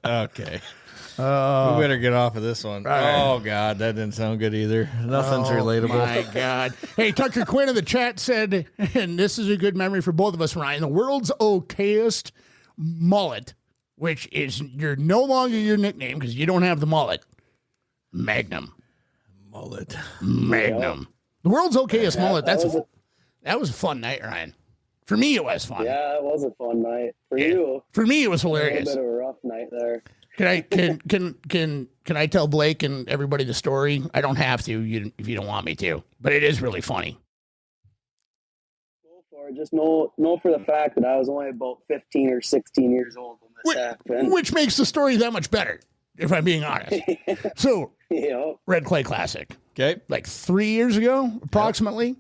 Speaker 3: Okay. We better get off of this one.
Speaker 5: right.
Speaker 3: Oh, God, that didn't sound good either. Nothing's relatable.
Speaker 5: My God. Hey, Tucker Quinn in the chat said, and this is a good memory for both of us, Ryan, the world's okayest mullet, which is no longer your nickname because you don't have the mullet. Magnum.
Speaker 3: Mullet.
Speaker 5: Magnum. The world's okayest mullet. That was a fun night, Ryan. For me, it was fun.
Speaker 6: Yeah, it was a fun night. For you,
Speaker 5: For me, it was
Speaker 6: a
Speaker 5: hilarious.
Speaker 6: little bit of a rough night there.
Speaker 5: Can I tell Blake and everybody the story? I don't have to if you don't want me to, but it is really funny.
Speaker 6: Go for it. Just know for the fact that I was only about 15 or 16 years old when this happened.
Speaker 5: Which makes the story that much better, if I'm being honest. So, Red Clay Classic,
Speaker 3: Okay.
Speaker 5: like 3 years ago, approximately,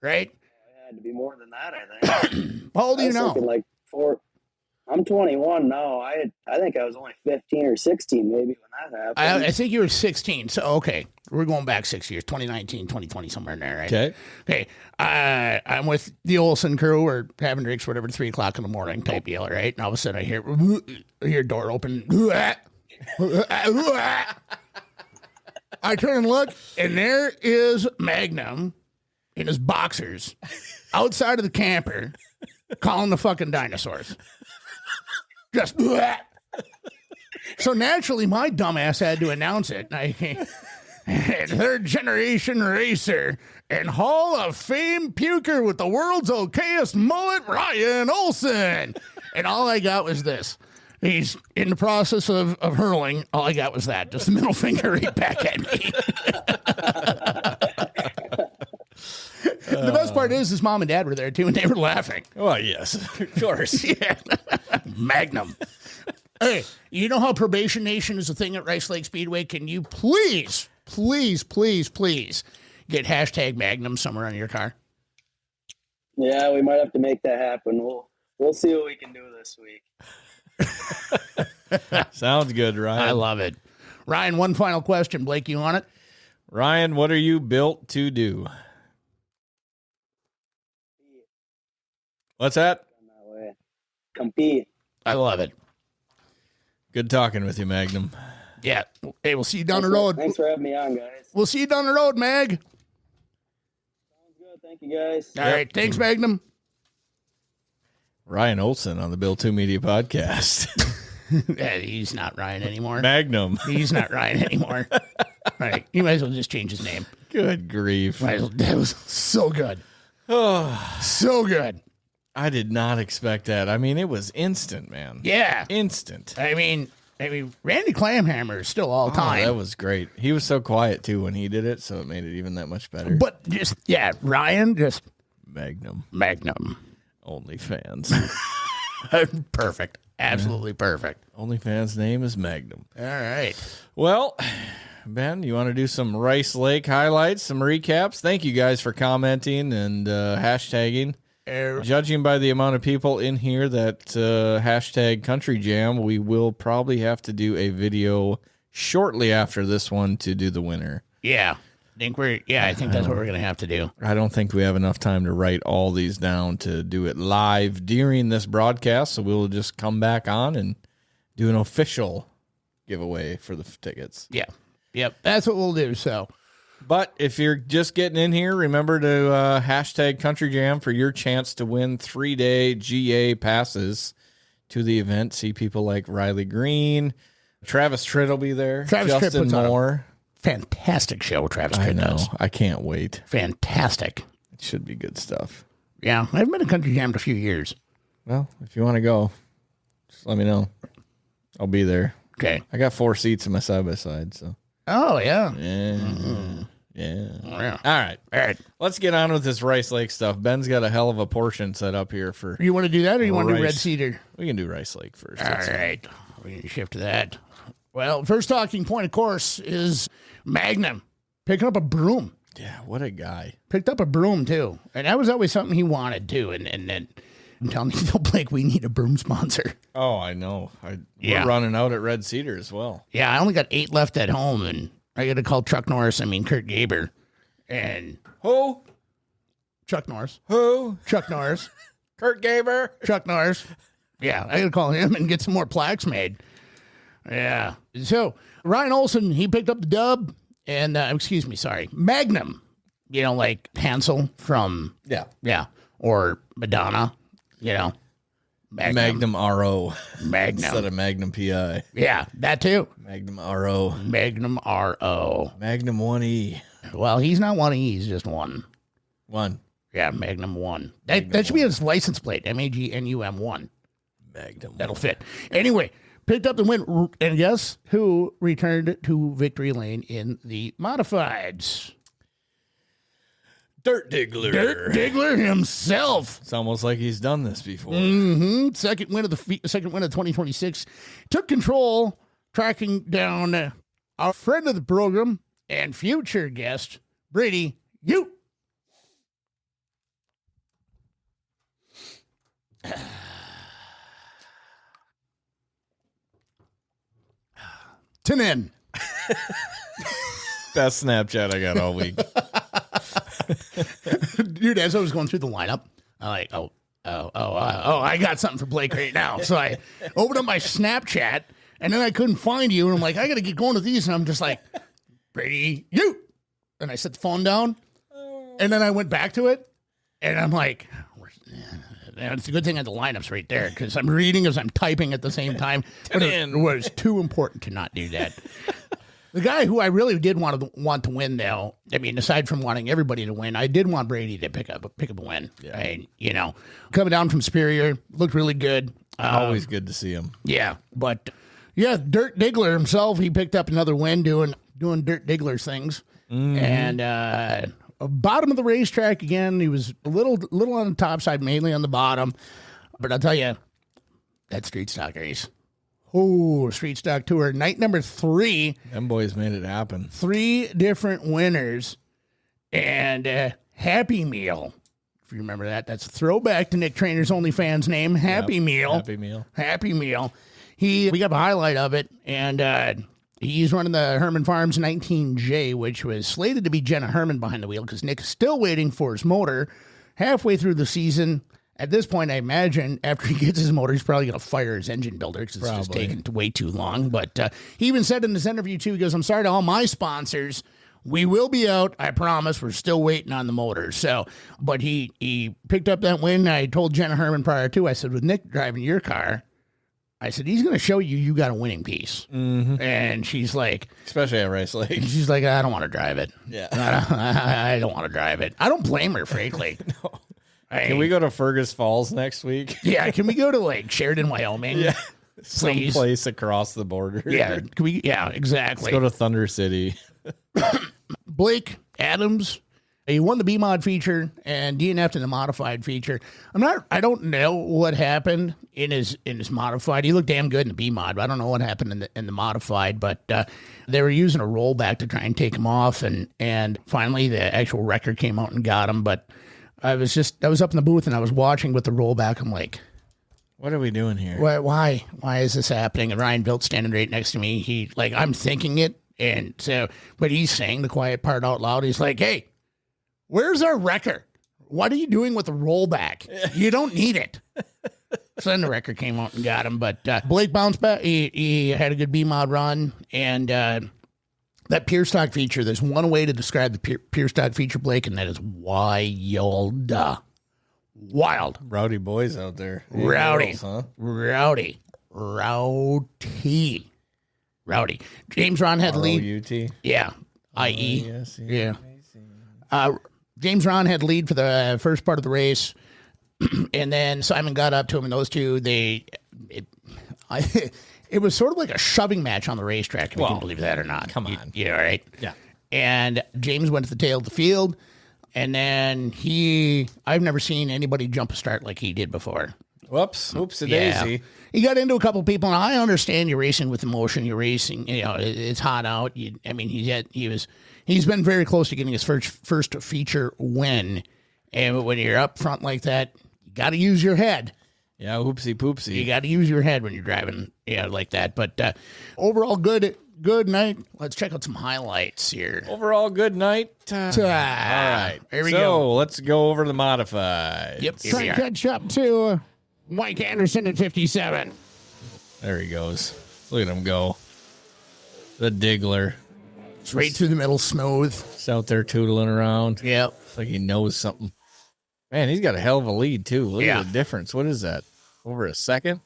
Speaker 5: right?
Speaker 6: It had to be more than that, I think.
Speaker 5: How old do
Speaker 6: I
Speaker 5: you
Speaker 6: was
Speaker 5: know?
Speaker 6: thinking like 4. I'm 21 now. I think I was only 15 or 16 maybe when that happened.
Speaker 5: I think you were 16. So, okay. We're going back 6 years, 2019, 2020, somewhere in there, right?
Speaker 3: Okay.
Speaker 5: Okay. I'm with the Olson crew. We're having drinks, whatever, 3 o'clock in the morning type deal, right? And all of a sudden I hear door open. I turn and look, and there is Magnum in his boxers outside of the camper calling the fucking dinosaurs. Just so naturally, my dumbass had to announce it. Third generation racer and Hall of Fame puker with the world's okayest mullet, Ryan Olson. And all I got was this. He's in the process of hurling. All I got was that. Just the middle finger right back at me. The best part is his mom and dad were there too, and they were laughing.
Speaker 3: Oh, yes. Of course.
Speaker 5: Yeah. Magnum. Hey, you know how Probation Nation is a thing at Rice Lake Speedway? Can you please get hashtag Magnum somewhere on your car?
Speaker 6: Yeah, we might have to make that happen. We'll see what we can do this week.
Speaker 3: Sounds good, Ryan.
Speaker 5: I love it. Ryan, one final question. Blake, you on it?
Speaker 3: Ryan, what are you built to do? What's that?
Speaker 6: That way. Compete.
Speaker 5: I love it.
Speaker 3: Good talking with you, Magnum.
Speaker 5: Yeah. Hey, we'll see you down the road.
Speaker 6: Thanks for having me on, guys.
Speaker 5: We'll see you down the road, Mag.
Speaker 6: Sounds good. Thank you, guys.
Speaker 5: All right. Thanks, Magnum.
Speaker 3: Ryan Olson on the Built2 Media Podcast.
Speaker 5: Yeah, he's not Ryan anymore.
Speaker 3: Magnum.
Speaker 5: He's not Ryan anymore. All right. You might as well just change his name.
Speaker 3: Good grief.
Speaker 5: That was so good. So good.
Speaker 3: I did not expect that. I mean, it was instant, man.
Speaker 5: Yeah.
Speaker 3: Instant.
Speaker 5: I mean, Randy Clamhammer is still all time.
Speaker 3: That was great. He was so quiet, too, when he did it, so it made it even that much better.
Speaker 5: But just, yeah, Ryan, just
Speaker 3: Magnum. OnlyFans.
Speaker 5: Perfect. Absolutely perfect.
Speaker 3: OnlyFans name is Magnum.
Speaker 5: All right.
Speaker 3: Well, Ben, you want to do some Rice Lake highlights, some recaps? Thank you guys for commenting and hashtagging. Judging by the amount of people in here that hashtag Country Jam, we will probably have to do a video shortly after this one to do the winner.
Speaker 5: Yeah. I think that's what we're going to have to do.
Speaker 3: I don't think we have enough time to write all these down to do it live during this broadcast, so we'll just come back on and do an official giveaway for the tickets.
Speaker 5: Yeah. Yep. That's what we'll do, so.
Speaker 3: But if you're just getting in here, remember to hashtag Country Jam for your chance to win 3-day GA passes to the event. See people like Riley Green, Travis Tritt will be there, Justin Moore.
Speaker 5: Fantastic show, Travis Tritt does.
Speaker 3: I can't wait.
Speaker 5: Fantastic.
Speaker 3: It should be good stuff.
Speaker 5: Yeah, I've been to Country Jam in a few years.
Speaker 3: Well, if you want to go, just let me know. I'll be there.
Speaker 5: Okay.
Speaker 3: I got 4 seats in my side-by-side, so.
Speaker 5: Oh, yeah.
Speaker 3: Yeah.
Speaker 5: Mm-hmm.
Speaker 3: Yeah. All right. Let's get on with this Rice Lake stuff. Ben's got a hell of a portion set up here for.
Speaker 5: You want to do that or you want to do Red
Speaker 3: Rice.
Speaker 5: Cedar?
Speaker 3: We can do Rice Lake first.
Speaker 5: All right. We're going to shift to that. Well, first talking point, of course, is Magnum picking up a broom.
Speaker 3: Yeah, what a guy.
Speaker 5: Picked up a broom, too. And that was always something he wanted, too. And then I'm telling you, Blake, we need a broom sponsor.
Speaker 3: Oh, I know. We're running out at Red Cedar as well.
Speaker 5: Yeah, I only got 8 left at home, and I got to call Kurt Gaber. And
Speaker 3: who?
Speaker 5: Chuck Norris.
Speaker 3: Who?
Speaker 5: Chuck Norris.
Speaker 3: Kurt Gaber.
Speaker 5: Chuck Norris. Yeah, I got to call him and get some more plaques made. Yeah. So Ryan Olson, he picked up the dub, and Magnum. You know, like Hansel from or Madonna. You know,
Speaker 3: Magnum RO.
Speaker 5: Magnum.
Speaker 3: Instead of Magnum PI.
Speaker 5: Yeah, that too.
Speaker 3: Magnum RO.
Speaker 5: Magnum RO.
Speaker 3: Magnum 1E.
Speaker 5: Well, he's not 1E, he's just 1.
Speaker 3: 1.
Speaker 5: Yeah, Magnum 1. That should be his license plate, MAGNUM 1.
Speaker 3: Magnum.
Speaker 5: That'll fit. Anyway, picked up the win, and guess who returned to victory lane in the modifieds?
Speaker 3: Dirt Diggler.
Speaker 5: Dirt Diggler himself.
Speaker 3: It's almost like he's done this before.
Speaker 5: Mm-hmm. Second win of 2026. Took control, tracking down our friend of the program and future guest, Brady Ute. Tinin.
Speaker 3: Best Snapchat I got all week.
Speaker 5: Dude, as I was going through the lineup, I'm like, I got something for Blake right now. So I opened up my Snapchat, and then I couldn't find you, and I'm like, I got to get going with these, and I'm just like, Brady, you. And I set the phone down, and then I went back to it, and I'm like, it's a good thing I had the lineups right there, because I'm reading as I'm typing at the same time. But it was too important to not do that. The guy who I really did want to win, though, I mean, aside from wanting everybody to win, I did want Brady to pick up a win. Yeah. And, you know, coming down from Superior, looked really good.
Speaker 3: Always good to see him.
Speaker 5: Yeah, but yeah, Dirt Diggler himself, he picked up another win doing Dirt Diggler things. Mm-hmm. And bottom of the racetrack again, he was a little on the top side, mainly on the bottom. But I'll tell you, that street stock race. Oh, Street Stock Tour, night number 3.
Speaker 3: Them boys made it happen.
Speaker 5: 3 different winners. And Happy Meal. If you remember that, that's a throwback to Nick Trainer's OnlyFans name, Happy Meal.
Speaker 3: Happy Meal.
Speaker 5: Happy Meal. We got a highlight of it, and he's running the Herman Farms 19J, which was slated to be Jenna Herman behind the wheel because Nick is still waiting for his motor halfway through the season. At this point, I imagine after he gets his motor, he's probably going to fire his engine builder because it's just taking way too long. But he even said in this interview, too, he goes, I'm sorry to all my sponsors. We will be out. I promise. We're still waiting on the motor. So, but he picked up that win. I told Jenna Herman prior to, I said, with Nick driving your car, I said, he's going to show you got a winning piece. Mm-hmm. And she's like,
Speaker 3: especially at Rice Lake.
Speaker 5: She's like, I don't want to drive it.
Speaker 3: Yeah.
Speaker 5: I don't want to drive it. I don't blame her, frankly.
Speaker 3: No. Can we go to Fergus Falls next week?
Speaker 5: Yeah, can we go to like Sheridan, Wyoming?
Speaker 3: Yeah, someplace across the border.
Speaker 5: Yeah, can we? Yeah, exactly.
Speaker 3: Let's go to Thunder City.
Speaker 5: Blake Adams, he won the B mod feature and DNF'd in the modified feature. I don't know what happened in his modified. He looked damn good in the B mod, but I don't know what happened in the modified. But they were using a rollback to try and take him off, and finally the actual wrecker came out and got him, but. I was up in the booth and I was watching with the rollback. I'm like,
Speaker 3: what are we doing here?
Speaker 5: Why is this happening? And Ryan Built standing right next to me. I'm thinking it. And so, but he's saying the quiet part out loud. He's like, hey, where's our wrecker? What are you doing with the rollback? You don't need it. So then the wrecker came out and got him. But Blake bounced back. He had a good B-mod run. And, that pure stock feature, there's one way to describe the pure stock feature, Blake, and that is wild. Wild.
Speaker 3: Rowdy boys out there.
Speaker 5: Rowdy.
Speaker 3: Girls, huh?
Speaker 5: Rowdy. James Ron had the lead.
Speaker 3: R-O-U-T?
Speaker 5: Yeah. I-E.
Speaker 3: Yes,
Speaker 5: yeah. James Ron had lead for the first part of the race. And then Simon got up to him, and those two, it was sort of like a shoving match on the racetrack, if you can believe that or not.
Speaker 3: Come on.
Speaker 5: Yeah, right?
Speaker 3: Yeah.
Speaker 5: And James went to the tail of the field, and then I've never seen anybody jump a start like he did before.
Speaker 3: Whoops a daisy.
Speaker 5: Yeah. He got into a couple of people, and I understand you're racing with emotion. You're racing, it's hot out. He's been very close to getting his first feature win. And when you're up front like that, you got to use your head.
Speaker 3: Yeah, oopsie poopsie.
Speaker 5: You got to use your head when you're driving, like that. But overall, good night. Let's check out some highlights here.
Speaker 3: Overall, good night. All right,
Speaker 5: here we
Speaker 3: go.
Speaker 5: go.
Speaker 3: Let's go over the modified.
Speaker 5: Yep.
Speaker 1: Try to catch up to Mike Anderson at 57.
Speaker 3: There he goes. Look at him go. The Diggler.
Speaker 5: Straight through the middle, smooth.
Speaker 3: He's out there tootling around.
Speaker 5: Yep.
Speaker 3: It's like he knows something. Man, he's got a hell of a lead, too. Look
Speaker 5: Yeah.
Speaker 3: at the difference. What is that? Over a second?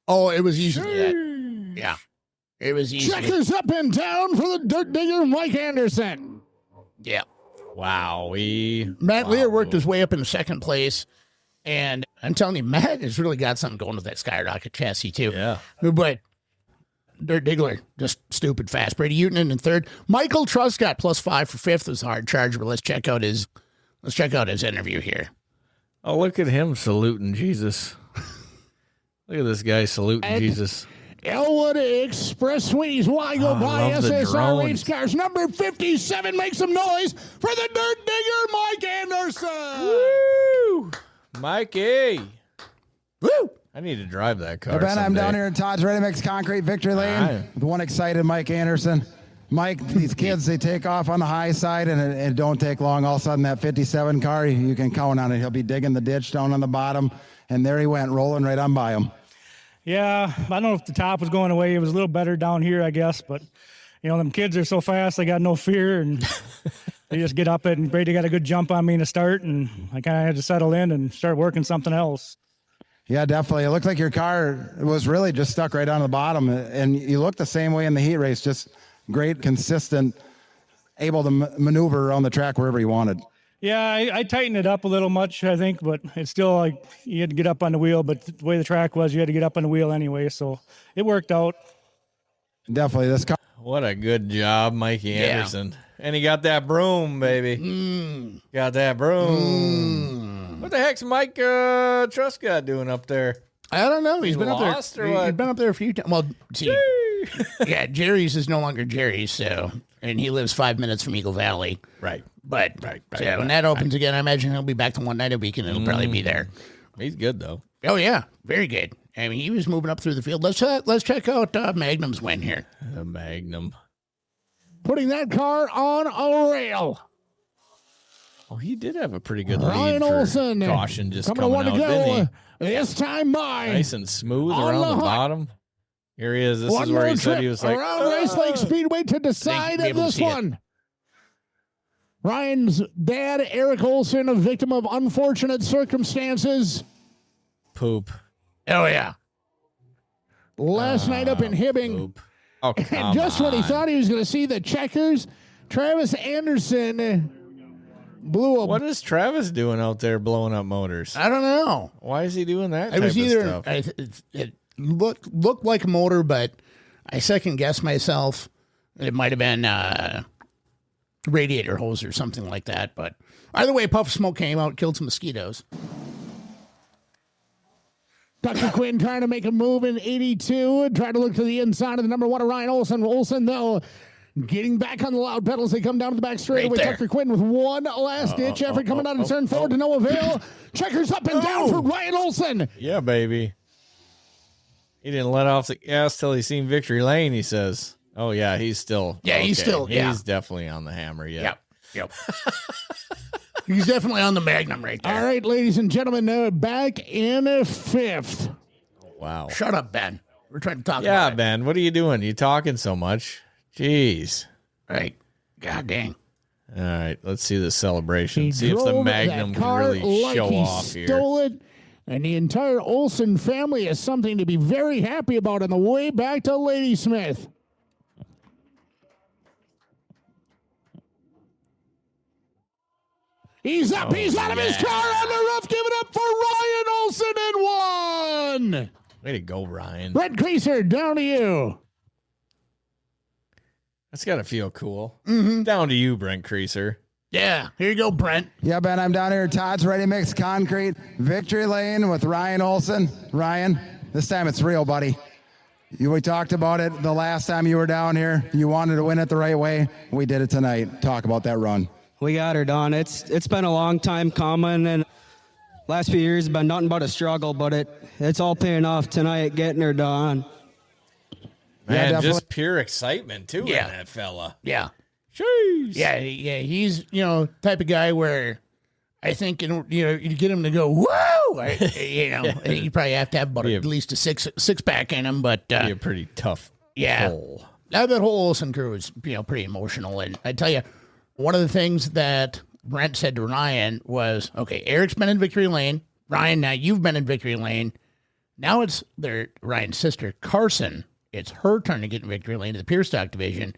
Speaker 5: Oh, it was easily that. Yeah. It was easy.
Speaker 8: Checkers up and down for the Dirt Digger, Mike Anderson.
Speaker 5: Yeah.
Speaker 3: Wow.
Speaker 5: Matt Lear worked his way up in second place. And I'm telling you, Matt has really got something going with that Skyrocket chassis, too.
Speaker 3: Yeah.
Speaker 5: But Dirt Diggler, just stupid fast. Brady Uten in third. Michael Truscott +5 for fifth was hard charger. But let's check out his interview here.
Speaker 3: Oh, look at him saluting Jesus. Look at this guy saluting Jesus.
Speaker 8: Elwood Expressways, why go by
Speaker 3: love the
Speaker 8: SSR
Speaker 3: drones.
Speaker 8: race cars. Number 57, make some noise for the Dirt Digger, Mike Anderson.
Speaker 3: Woo! Mikey.
Speaker 5: Woo!
Speaker 3: I need to drive that car.
Speaker 9: Ben, I'm
Speaker 3: someday.
Speaker 9: down here in Todd's Ready Mix Concrete Victory Lane
Speaker 3: Hi.
Speaker 9: with one excited Mike Anderson. Mike, these kids, they take off on the high side and it don't take long. All of a sudden, that 57 car, you can count on it. He'll be digging the ditch down on the bottom, and there he went, rolling right on by him.
Speaker 10: Yeah, I don't know if the top was going away. It was a little better down here, I guess. But, you know, them kids are so fast, they got no fear. And they just get up it. And Brady got a good jump on me in the start. And I kind of had to settle in and start working something else.
Speaker 9: Yeah, definitely. It looked like your car was really just stuck right on the bottom, and you looked the same way in the heat race, just great, consistent, able to maneuver around the track wherever you wanted.
Speaker 10: Yeah, I tightened it up a little much, I think. But it's still like you had to get up on the wheel. But the way the track was, you had to get up on the wheel anyway. So it worked out.
Speaker 9: Definitely. This car.
Speaker 3: What a good job, Mikey Anderson. And he got that broom, baby. Got that broom. What the heck's Mike Truscott doing up there?
Speaker 5: I don't know. He's been
Speaker 3: lost
Speaker 5: up
Speaker 3: or
Speaker 5: there.
Speaker 3: what?
Speaker 5: He's been up there a few times. Well, see, yeah, Jerry's is no longer Jerry's, so, and he lives 5 minutes from Eagle Valley.
Speaker 3: Right.
Speaker 5: But when that opens again, I imagine he'll be back to one night a week, and it'll probably be there.
Speaker 3: He's good, though.
Speaker 5: Oh yeah, very good. I mean, he was moving up through the field. Let's check out Magnum's win here.
Speaker 3: The Magnum.
Speaker 8: Putting that car on a rail.
Speaker 3: Oh, he did have a pretty good
Speaker 8: Ryan
Speaker 3: lead for
Speaker 8: Olson.
Speaker 3: caution just
Speaker 8: coming
Speaker 3: coming
Speaker 8: to one
Speaker 3: out,
Speaker 8: to
Speaker 3: didn't
Speaker 8: go. This time by.
Speaker 3: Nice and smooth
Speaker 8: On
Speaker 3: around
Speaker 8: the
Speaker 3: the
Speaker 8: hook.
Speaker 3: bottom. Here he is. This
Speaker 8: One
Speaker 3: is where
Speaker 8: more
Speaker 3: he said
Speaker 8: trip
Speaker 3: he was like,
Speaker 8: around Race Lake Speedway to decide
Speaker 5: be able to
Speaker 8: this
Speaker 5: see it.
Speaker 8: one. Ryan's dad, Eric Olson, a victim of unfortunate circumstances.
Speaker 3: poop.
Speaker 5: Oh yeah,
Speaker 8: Last night up in Hibbing.
Speaker 3: Poop. Oh,
Speaker 8: And
Speaker 3: come
Speaker 8: just when he
Speaker 3: on.
Speaker 8: thought he was going to see the checkers, Travis Anderson blew a.
Speaker 3: What is Travis doing out there blowing up motors?
Speaker 5: I don't know.
Speaker 3: Why is he doing that
Speaker 5: It
Speaker 3: type
Speaker 5: was
Speaker 3: of
Speaker 5: either
Speaker 3: stuff?
Speaker 5: it looked like a motor, but I second guessed myself. It might have been radiator hose or something like that. But either way, puff of smoke came out, killed some mosquitoes.
Speaker 8: Tucker Quinn trying to make a move in 82. Trying to look to the inside of the number one of Ryan Olson. Olson, though, getting back on the loud pedals. They come down to the back straightaway.
Speaker 5: Right there.
Speaker 8: Tucker Quinn with one last ditch effort coming out and turn forward to no avail. Checkers up and down for Ryan Olson.
Speaker 3: Yeah, baby. He didn't let off the gas till he seen victory lane, he says. Oh, yeah, he's still.
Speaker 5: Yeah, he's still, yeah.
Speaker 3: He's definitely on the hammer, yeah.
Speaker 5: Yep. He's definitely on the Magnum right there.
Speaker 8: All right, ladies and gentlemen, back in fifth.
Speaker 3: Wow.
Speaker 5: Shut up, Ben. We're trying to talk
Speaker 3: Yeah,
Speaker 5: about it.
Speaker 3: Ben, what are you doing? You talking so much? Jeez.
Speaker 5: Right. God dang.
Speaker 3: All right, let's see the celebration.
Speaker 8: He
Speaker 3: See if the
Speaker 8: drove
Speaker 3: Magnum
Speaker 8: that
Speaker 3: can
Speaker 8: car
Speaker 3: really
Speaker 8: like
Speaker 3: show
Speaker 8: he
Speaker 3: off here.
Speaker 8: stole it. And the entire Olson family is something to be very happy about on the way back to Ladysmith. He's up. He's out of his car on the roof. Give it up for Ryan Olson in one.
Speaker 3: Way to go, Ryan.
Speaker 8: Brett Creaser, down to you.
Speaker 3: That's got to feel cool. Down to you, Brent Creaser.
Speaker 5: Yeah. Here you go, Brent.
Speaker 9: Yeah, Ben, I'm down here at Todd's Ready Mix Concrete Victory Lane with Ryan Olson. Ryan, this time it's real, buddy. We talked about it the last time you were down here. You wanted to win it the right way. We did it tonight. Talk about that run.
Speaker 11: We got her done. It's been a long time coming, and last few years have been nothing but a struggle, but it's all paying off tonight, getting her done.
Speaker 3: Man,
Speaker 9: definitely.
Speaker 3: just pure excitement, too,
Speaker 5: Yeah.
Speaker 3: in that fella.
Speaker 5: Yeah.
Speaker 3: Jeez.
Speaker 5: Yeah. He's, type of guy where I think, you get him to go, whoa! I think you probably have to have about
Speaker 3: Yeah.
Speaker 5: at least a six pack in him, but
Speaker 3: Be a pretty tough
Speaker 5: Yeah. That whole Olson crew is, pretty emotional. And I tell you, one of the things that Brent said to Ryan was, okay, Eric's been in victory lane. Ryan, now you've been in victory lane. Now it's Ryan's sister, Carson. It's her turn to get in victory lane to the Pure Stock division.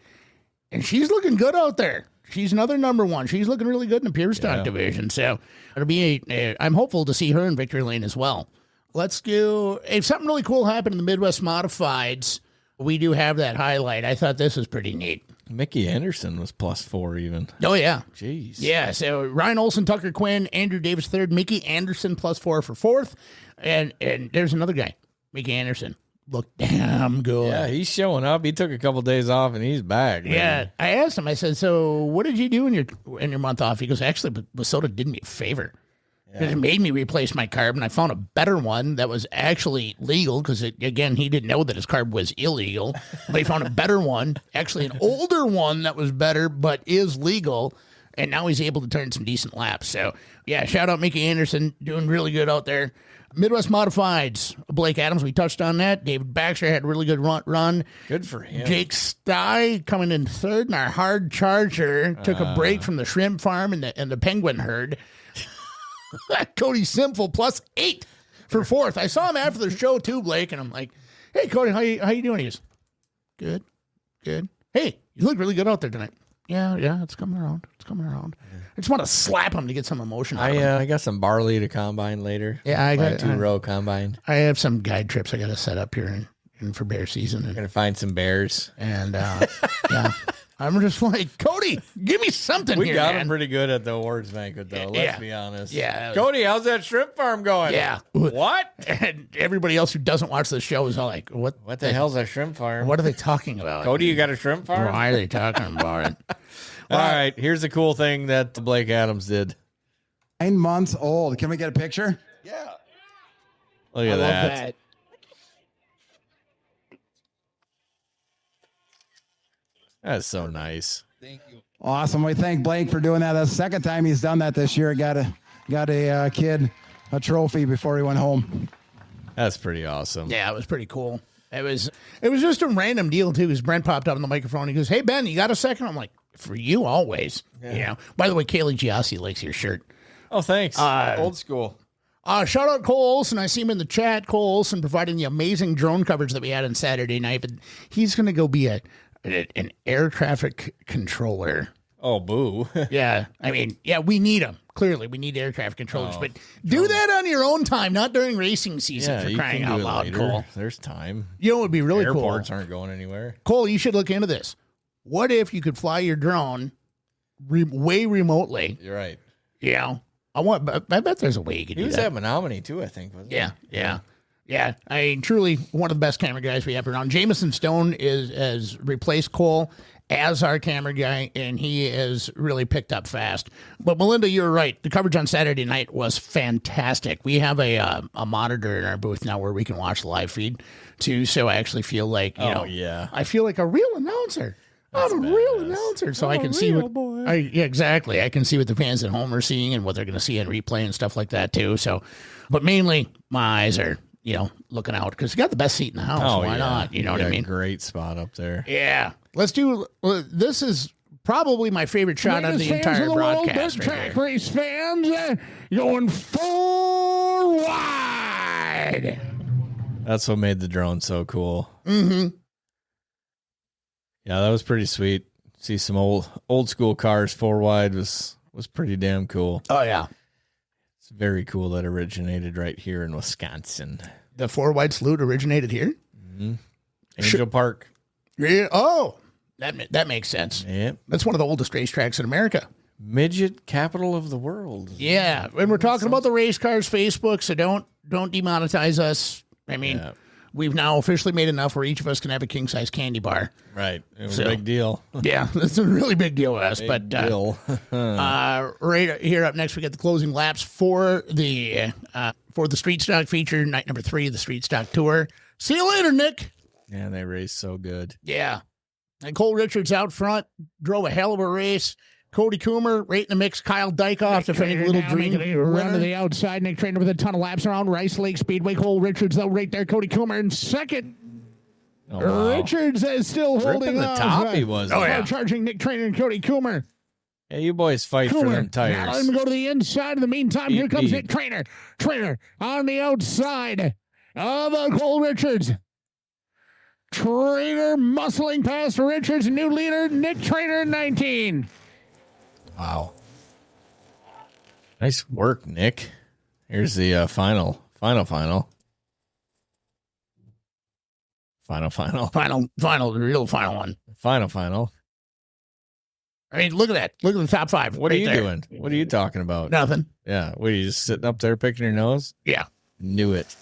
Speaker 5: And she's looking good out there. She's another number one. She's looking really good in the Pure Stock division. So it'll be I'm hopeful to see her in victory lane as well. Let's do, if something really cool happened in the Midwest Modifieds, we do have that highlight. I thought this was pretty neat.
Speaker 3: Mickey Anderson was +4 even.
Speaker 5: Oh, yeah.
Speaker 3: Jeez.
Speaker 5: Yeah, so Ryan Olson, Tucker Quinn, Andrew Davis third, Mickey Anderson +4 for fourth. And there's another guy, Mickey Anderson. Looked damn good.
Speaker 3: Yeah, he's showing up. He took a couple days off, and he's back. Man.
Speaker 5: Yeah, I asked him. I said, "So, what did you do in your month off?" He goes, "Actually, Minnesota did me a favor. It made me replace my carb, and I found a better one that was actually legal because, again, he didn't know that his carb was illegal. But he found a better one, actually an older one that was better but is legal, and now he's able to turn some decent laps. So, yeah, shout out Mickey Anderson, doing really good out there. Midwest Modifieds, Blake Adams, we touched on that. David Baxter had a really good run.
Speaker 3: Good for him.
Speaker 5: Jake Stye coming in third, and our hard charger took a break from the shrimp farm and the penguin herd. Cody Simple +8 for fourth. I saw him after the show too, Blake, and I'm like, "Hey, Cody, how you doing?" He goes, "Good. Hey, you look really good out there tonight." Yeah, it's coming around. I just want to slap him to get some emotion out of him.
Speaker 3: I got some barley to combine later.
Speaker 5: Yeah, I got
Speaker 3: 2-row combine.
Speaker 5: I have some guide trips I got to set up here in for bear season.
Speaker 3: I'm gonna find some bears,
Speaker 5: and yeah, I'm just like, Cody, give me something.
Speaker 3: We
Speaker 5: here,
Speaker 3: got
Speaker 5: man.
Speaker 3: him pretty good at the awards banquet, though. Let's be honest.
Speaker 5: Yeah,
Speaker 3: Cody, how's that shrimp farm going?
Speaker 5: Yeah,
Speaker 3: what?
Speaker 5: And everybody else who doesn't watch the show is all like, "What
Speaker 3: the hell's a shrimp farm?
Speaker 5: What are they talking about?"
Speaker 3: Cody, you got a shrimp farm?
Speaker 5: Why are they talking about it?
Speaker 3: All right, here's the cool thing that Blake Adams did.
Speaker 9: 9 months old. Can we get a picture?
Speaker 3: Yeah. Look at
Speaker 5: I love
Speaker 3: that. That's so nice.
Speaker 9: Thank you. Awesome. We thank Blake for doing that. That's the second time he's done that this year. Got a kid a trophy before he went home.
Speaker 3: That's pretty awesome.
Speaker 5: Yeah, it was pretty cool. It was just a random deal too, because Brent popped up on the microphone. He goes, "Hey Ben, you got a second?" I'm like, "For you always." Yeah. By the way, Kaylee Giassi likes your shirt.
Speaker 3: Oh, thanks. Old school.
Speaker 5: Shout out Cole Olson. I see him in the chat. Cole Olson providing the amazing drone coverage that we had on Saturday night. But he's going to go be an air traffic controller.
Speaker 3: Oh, boo.
Speaker 5: Yeah. I mean, yeah, we need them. Clearly, we need air traffic controllers. But do that on your own time, not during racing season, for crying out loud, Cole.
Speaker 3: There's time.
Speaker 5: You know what would be really cool?
Speaker 3: Airports aren't going anywhere.
Speaker 5: Cole, you should look into this. What if you could fly your drone way remotely?
Speaker 3: You're right.
Speaker 5: Yeah. I bet there's a way you could do that.
Speaker 3: He was at Menominee, too, I think. Wasn't
Speaker 5: he? Yeah. I mean, truly one of the best camera guys we have around. Jameson Stone has replaced Cole as our camera guy, and he has really picked up fast. But Melinda, you're right. The coverage on Saturday night was fantastic. We have a monitor in our booth now where we can watch the live feed, too, so I actually feel like, I feel like a real announcer. I'm a real announcer, so I can see what exactly. I can see what the fans at home are seeing and what they're going to see in replay and stuff like that too. So, but mainly my eyes are looking out because you got the best seat in the house. Why not? You know what I mean?
Speaker 3: Great spot up there.
Speaker 5: Yeah. Let's do. This is probably my favorite shot on the entire broadcast.
Speaker 8: Best track race fans going 4 wide.
Speaker 3: That's what made the drone so cool.
Speaker 5: Mm-hmm.
Speaker 3: Yeah, that was pretty sweet. See some old school cars 4 wide was pretty damn cool.
Speaker 5: Oh yeah,
Speaker 3: it's very cool that originated right here in Wisconsin.
Speaker 5: The 4 wide salute originated here.
Speaker 3: Mm-hmm. Angel Park.
Speaker 5: Yeah. Oh, that makes sense.
Speaker 3: Yep.
Speaker 5: That's one of the oldest racetracks in America.
Speaker 3: Midget capital of the world.
Speaker 5: Yeah, and we're talking about the race cars Facebook, so don't demonetize us. I mean, we've now officially made enough where each of us can have a king size candy bar.
Speaker 3: Right, it was a big deal.
Speaker 5: Yeah, that's a really big deal to us.
Speaker 3: Big deal.
Speaker 5: Right here up next, we got the closing laps for the Street Stock feature, night number 3 of the Street Stock Tour. See you later, Nick.
Speaker 3: Yeah, they raced so good.
Speaker 5: Yeah, and Cole Richards out front drove a hell of a race. Cody Coomer right in the mix. Kyle Dykoff defending Little Dream.
Speaker 8: Run to the outside. Nick Trainer with a ton of laps around Rice Lake Speedway. Cole Richards, though, right there. Cody Coomer in second.
Speaker 3: Oh, wow.
Speaker 8: Richards is still holding
Speaker 3: Ripping the
Speaker 8: off.
Speaker 3: top he was.
Speaker 8: Charging Nick Trainer and Cody Coomer.
Speaker 3: Hey, you boys fight for them
Speaker 8: Now let
Speaker 3: tires.
Speaker 8: him go to the inside. In the meantime, here comes Nick Trainer. Trainer on the outside of Cole Richards. Trainer muscling past Richards. New leader, Nick Trainer, 19.
Speaker 3: Wow. Nice work, Nick. Here's the final.
Speaker 5: Final, the real final one.
Speaker 3: Final.
Speaker 5: I mean, look at that. Look at the top 5.
Speaker 3: What are you doing? What are you talking about?
Speaker 5: Nothing.
Speaker 3: Yeah. What are you just sitting up there picking your nose?
Speaker 5: Yeah.
Speaker 3: Knew it.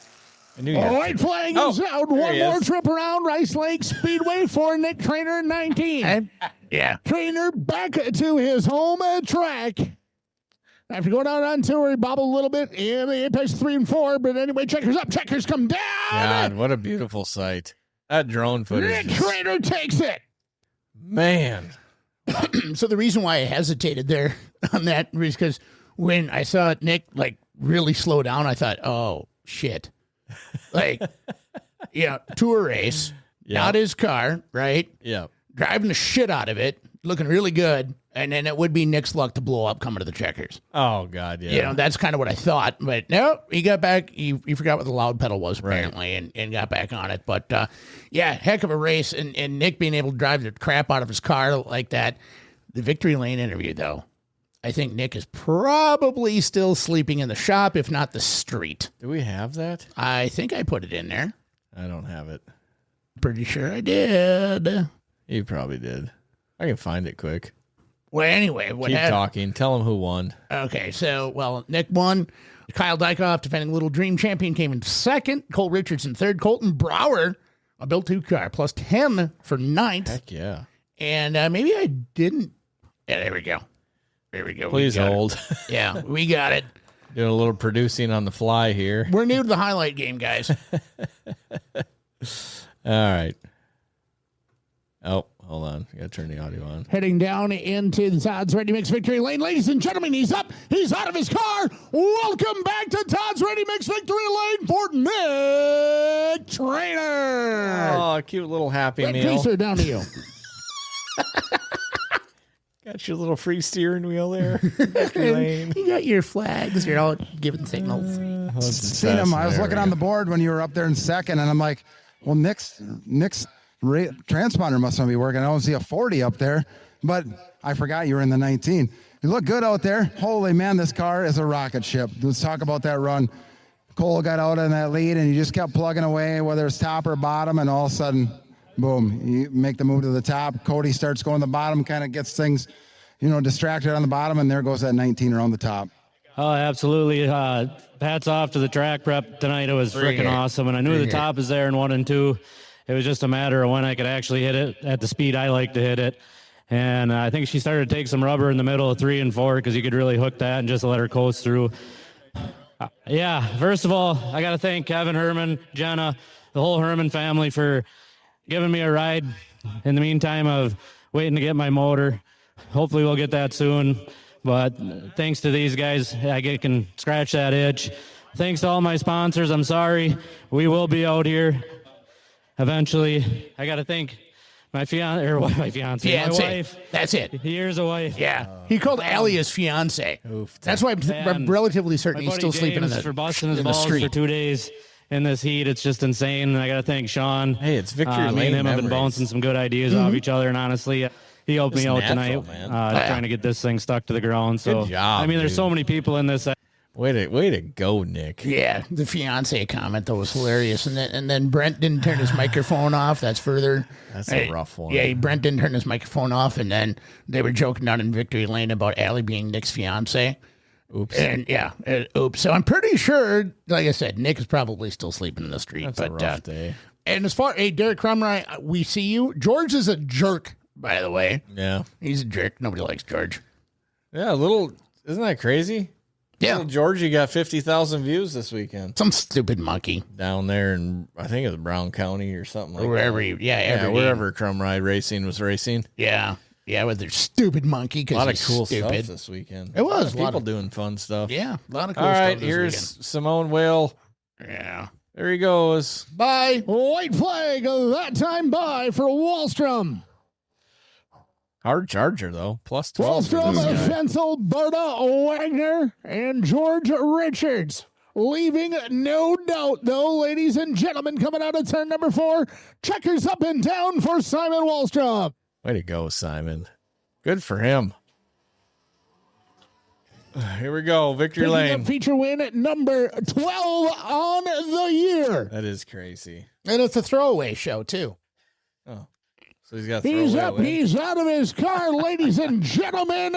Speaker 3: I knew you.
Speaker 8: White flag is out. One more trip around Rice Lake Speedway for Nick Trainer, 19.
Speaker 5: Yeah.
Speaker 8: Trainer back to his home track. After going out on tour, he bobbled a little bit in the Apex 3 and 4, but anyway, checkers up, checkers come down.
Speaker 3: God, what a beautiful sight. That drone footage.
Speaker 8: Nick Trainer takes it.
Speaker 3: Man.
Speaker 5: So the reason why I hesitated there on that was because when I saw Nick like really slow down, I thought, oh shit. Like, tour race, not his car, right?
Speaker 3: Yeah.
Speaker 5: Driving the shit out of it, looking really good. And then it would be Nick's luck to blow up coming to the checkers.
Speaker 3: Oh, God, yeah.
Speaker 5: That's kind of what I thought. But no, he got back. He forgot what the loud pedal was, apparently, and got back on it. But, heck of a race. And Nick being able to drive the crap out of his car like that. The victory lane interview, though, I think Nick is probably still sleeping in the shop, if not the street.
Speaker 3: Do we have that?
Speaker 5: I think I put it in there.
Speaker 3: I don't have it.
Speaker 5: Pretty sure I did.
Speaker 3: You probably did. I can find it quick.
Speaker 5: Well, anyway,
Speaker 3: keep talking. Tell him who won.
Speaker 5: Okay, so, Nick won. Kyle Dykoff, defending Little Dream champion, came in second. Cole Richards in third. Colton Brower, a Built2 car, plus 10 for ninth.
Speaker 3: Heck yeah.
Speaker 5: And maybe I didn't. Yeah, there we go. There we go.
Speaker 3: Please hold.
Speaker 5: Yeah, we got it.
Speaker 3: Doing a little producing on the fly here.
Speaker 5: We're new to the highlight game, guys.
Speaker 3: All right. Oh, hold on. I got to turn the audio on.
Speaker 8: Heading down into the Todd's Ready Mix victory lane. Ladies and gentlemen, he's up. He's out of his car. Welcome back to Todd's Ready Mix victory lane for Nick Trainer.
Speaker 3: Oh, cute little Happy
Speaker 8: Red
Speaker 3: Meal.
Speaker 8: Greaser, down to you.
Speaker 3: Got your little free steering wheel there. Victory lane.
Speaker 5: You got your flags. You're all giving signals.
Speaker 9: Seen him. I was looking on the board when you were up there in second, and I'm like, well, Nick's transponder must not be working. I don't see a 40 up there, but I forgot you were in the 19. You look good out there. Holy man, this car is a rocket ship. Let's talk about that run. Cole got out in that lead, and you just kept plugging away, whether it's top or bottom, and all of a sudden, boom, you make the move to the top. Cody starts going to the bottom, kind of gets things, distracted on the bottom, and there goes that 19 around the top.
Speaker 12: Oh, absolutely. Hats off to the track prep tonight. It was freaking awesome, and I knew the top is there in 1 and 2. It was just a matter of when I could actually hit it at the speed I like to hit it. And I think she started to take some rubber in the middle of 3 and 4 because you could really hook that and just let her coast through. First of all, I got to thank Kevin, Herman, Jenna, the whole Herman family for giving me a ride in the meantime of waiting to get my motor. Hopefully we'll get that soon. But thanks to these guys, I can scratch that itch. Thanks to all my sponsors. I'm sorry. We will be out here eventually. I got to thank my fiance, my wife.
Speaker 5: That's it.
Speaker 12: Here's a wife.
Speaker 5: Yeah. He called Allie his fiance.
Speaker 3: Oof.
Speaker 5: That's why I'm relatively certain he's still sleeping in
Speaker 12: for busting his
Speaker 5: the
Speaker 12: balls
Speaker 5: street
Speaker 12: for 2 days in this heat. It's just insane. And I got to thank Sean.
Speaker 3: Hey, it's victory lane
Speaker 12: Me and him have been
Speaker 3: memories.
Speaker 12: bouncing some good ideas off each other. And honestly, he helped me out
Speaker 3: natural,
Speaker 12: tonight,
Speaker 3: man.
Speaker 12: trying to get this thing stuck to the ground. So,
Speaker 3: Good job,
Speaker 12: there's
Speaker 3: dude.
Speaker 12: so many people in this.
Speaker 3: Way to go, Nick.
Speaker 5: Yeah, the fiance comment though was hilarious, and then Brent didn't turn his microphone off. That's further.
Speaker 3: That's a rough one.
Speaker 5: Yeah, Brent didn't turn his microphone off, and then they were joking down in Victory Lane about Allie being Nick's fiance.
Speaker 3: Oops.
Speaker 5: And oops. So I'm pretty sure, like I said, Nick is probably still sleeping in the street.
Speaker 3: That's
Speaker 5: but
Speaker 3: a rough day.
Speaker 5: And as far, Derek Crumry, we see you. George is a jerk, by the way.
Speaker 3: Yeah.
Speaker 5: He's a jerk. Nobody likes George.
Speaker 3: Yeah, isn't that crazy?
Speaker 5: Yeah.
Speaker 3: Little Georgie got 50,000 views this weekend.
Speaker 5: Some stupid monkey.
Speaker 3: Down there in, I think it was Brown County or something like
Speaker 5: Wherever,
Speaker 3: that. Wherever Crumb Ride Racing was racing.
Speaker 5: Yeah. Yeah, with their stupid monkey.
Speaker 3: A lot of cool
Speaker 5: stupid.
Speaker 3: stuff this weekend.
Speaker 5: It was.
Speaker 3: A lot of people doing fun stuff.
Speaker 5: Yeah, a lot of cool
Speaker 3: All
Speaker 5: stuff
Speaker 3: right,
Speaker 5: this
Speaker 3: here's
Speaker 5: weekend.
Speaker 3: Simone Whale.
Speaker 5: Yeah.
Speaker 3: There he goes.
Speaker 5: Bye.
Speaker 8: White flag, that time by for Wallstrom.
Speaker 3: Hard charger, though. Plus 12. for
Speaker 8: Wallstrom,
Speaker 3: this guy.
Speaker 8: Fensel, Berta, Wagner, and George Richards. Leaving no doubt, though, ladies and gentlemen, coming out of turn number 4. Checkers up and down for Simon Wallstrom.
Speaker 3: Way to go, Simon. Good for him. Here we go. Victory
Speaker 8: Picking
Speaker 3: lane.
Speaker 8: up feature win at number 12 on the year.
Speaker 3: That is crazy.
Speaker 5: And it's a throwaway show, too.
Speaker 3: Oh. So he's got
Speaker 8: He's
Speaker 3: throwaway
Speaker 8: up,
Speaker 3: win.
Speaker 8: he's out of his car, ladies and gentlemen.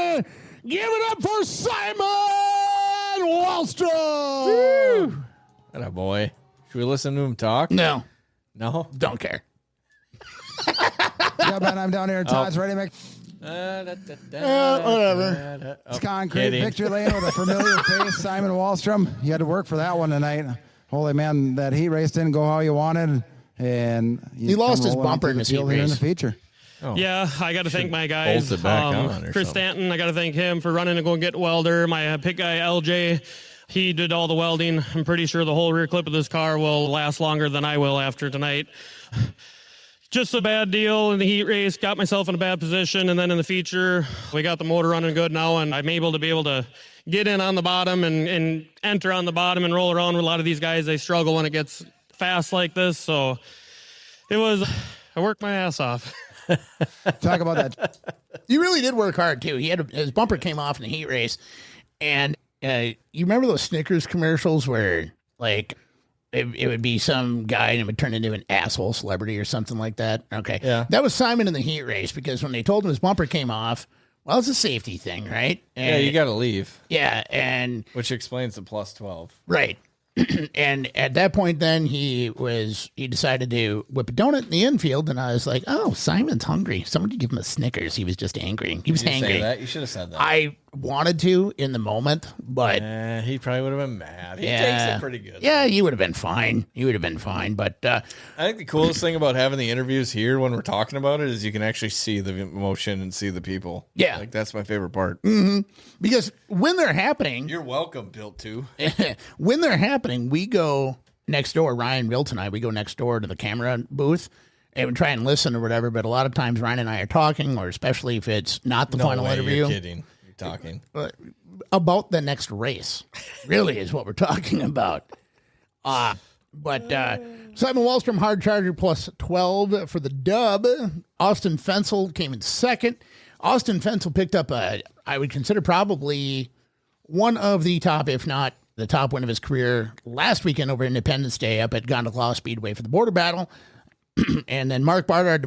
Speaker 8: Give it up for Simon Wallstrom.
Speaker 3: Atta boy. Should we listen to him talk?
Speaker 5: No.
Speaker 3: No?
Speaker 5: Don't care.
Speaker 9: Yeah, Ben, I'm down here. Todd's ready to make
Speaker 5: Whatever.
Speaker 9: it's concrete.
Speaker 3: kidding.
Speaker 9: Victory lane with a familiar face, Simon Wallstrom. You had to work for that one tonight. Holy man, that heat race didn't go how you wanted, and
Speaker 5: He lost his bumper in his heat
Speaker 9: field here in the
Speaker 5: race.
Speaker 9: feature.
Speaker 3: Oh.
Speaker 13: Yeah, I got to thank my guys.
Speaker 3: bolted back on or
Speaker 13: Chris
Speaker 3: something.
Speaker 13: Stanton, I got to thank him for running and going get welder. My pit guy, LJ, he did all the welding. I'm pretty sure the whole rear clip of this car will last longer than I will after tonight. Just a bad deal in the heat race. Got myself in a bad position. And then in the feature, we got the motor running good now. And I'm able to get in on the bottom and enter on the bottom and roll around with a lot of these guys. They struggle when it gets fast like this. So I worked my ass off.
Speaker 9: Talk about that.
Speaker 5: You really did work hard, too. His bumper came off in the heat race. And you remember those Snickers commercials where, like, it would be some guy and it would turn into an asshole celebrity or something like that? Okay.
Speaker 3: Yeah.
Speaker 5: That was Simon in the heat race because when they told him his bumper came off, well, it's a safety thing, right?
Speaker 3: Yeah, you got to leave.
Speaker 5: Yeah, and
Speaker 3: Which explains the plus 12.
Speaker 5: right. And at that point, then he decided to whip a donut in the infield, and I was like, "Oh, Simon's hungry. Somebody give him a Snickers." He was just angry. He was
Speaker 3: Did you say
Speaker 5: angry.
Speaker 3: that? You should have said that.
Speaker 5: I wanted to in the moment, but
Speaker 3: He probably would have been mad. He
Speaker 5: yeah,
Speaker 3: takes it pretty good.
Speaker 5: Yeah, he would have been fine. But
Speaker 3: I think the coolest thing about having the interviews here when we're talking about it is you can actually see the emotion and see the people.
Speaker 5: Yeah.
Speaker 3: Like, that's my favorite part.
Speaker 5: because when they're happening,
Speaker 3: You're welcome, Built2.
Speaker 5: when they're happening, we go next door. Ryan, Bill, tonight we go next door to the camera booth and we try and listen or whatever. But a lot of times Ryan and I are talking, or especially if it's not the
Speaker 3: No
Speaker 5: final
Speaker 3: way,
Speaker 5: interview.
Speaker 3: You're kidding. You're talking.
Speaker 5: About the next race, really is what we're talking about. But Simon Wallstrom, hard charger, plus 12 for the dub. Austin Fensel came in second. Austin Fensel picked up I would consider probably one of the top, if not the top win of his career last weekend over Independence Day up at Cedar Speedway for the border battle. And then Mark Barter,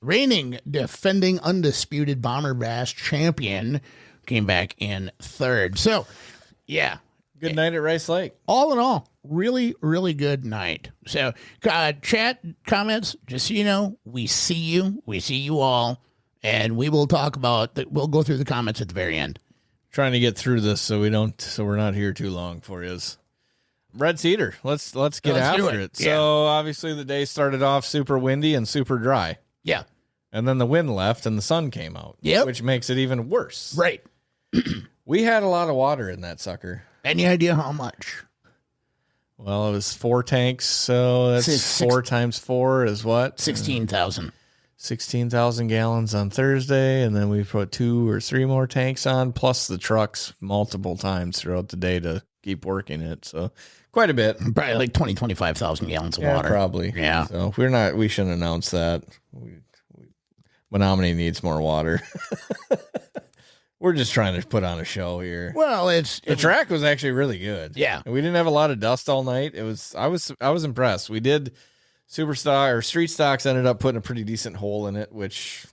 Speaker 5: reigning defending undisputed Bomber Bash champion, came back in third. So, yeah.
Speaker 3: Good night at Rice Lake.
Speaker 5: All in all, really, really good night. So, chat, comments, just so you know, we see you. We see you all. And we will talk about, we'll go through the comments at the very end.
Speaker 3: Trying to get through this so we're not here too long for you. Red Cedar. Let's get
Speaker 5: Let's do
Speaker 3: after
Speaker 5: it.
Speaker 3: it. So obviously the day started off super windy and super dry.
Speaker 5: Yeah.
Speaker 3: And then the wind left and the sun came out.
Speaker 5: Yep.
Speaker 3: Which makes it even worse.
Speaker 5: Right.
Speaker 3: We had a lot of water in that sucker.
Speaker 5: Any idea how much?
Speaker 3: Well, it was 4 tanks, so that's 4 times 4 is what?
Speaker 5: 16,000.
Speaker 3: 16,000 gallons on Thursday, and then we put 2 or 3 more tanks on, plus the trucks multiple times throughout the day to keep working it. So quite a bit.
Speaker 5: Probably like 25,000 gallons of water.
Speaker 3: Probably.
Speaker 5: Yeah.
Speaker 3: So we shouldn't announce that. Menominee needs more water. We're just trying to put on a show here.
Speaker 5: Well,
Speaker 3: the track was actually really good.
Speaker 5: Yeah.
Speaker 3: And we didn't have a lot of dust all night. I was impressed. We did street stocks ended up putting a pretty decent hole in it, which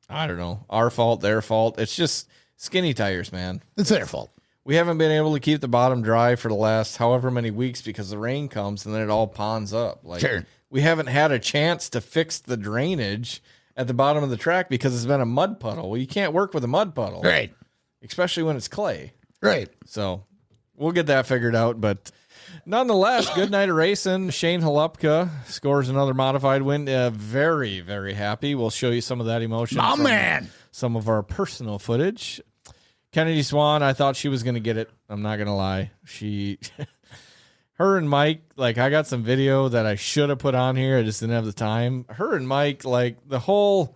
Speaker 3: I don't know, our fault, their fault. It's just skinny tires, man.
Speaker 5: It's their fault.
Speaker 3: We haven't been able to keep the bottom dry for the last however many weeks because the rain comes and then it all ponds up. Like,
Speaker 5: sure.
Speaker 3: We haven't had a chance to fix the drainage at the bottom of the track because it's been a mud puddle. Well, you can't work with a mud puddle.
Speaker 5: Right.
Speaker 3: Especially when it's clay.
Speaker 5: Right.
Speaker 3: So we'll get that figured out. But nonetheless, good night of racing. Shane Halupka scores another modified win. Very, very happy. We'll show you some of that emotion.
Speaker 5: Oh, man.
Speaker 3: Some of our personal footage. Kennedy Swan, I thought she was going to get it. I'm not going to lie. her and Mike, like, I got some video that I should have put on here. I just didn't have the time. Her and Mike, like, the whole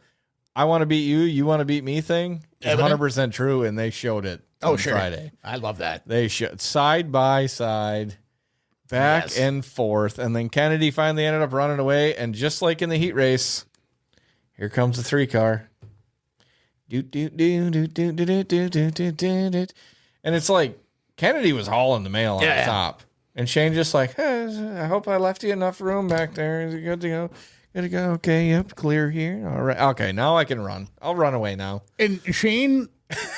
Speaker 3: I want to beat you, you want to beat me thing is 100% true, and they showed it on Friday.
Speaker 5: I love that.
Speaker 3: They showed side by side, back and forth, and then Kennedy finally ended up running away, and just like in the heat race, here comes the 3-car. And it's like Kennedy was hauling the mail on the top. And Shane just like, hey, I hope I left you enough room back there. Is it good to go? Good to go. Okay, yep, clear here. All right. Okay, now I can run. I'll run away now.
Speaker 5: And Shane,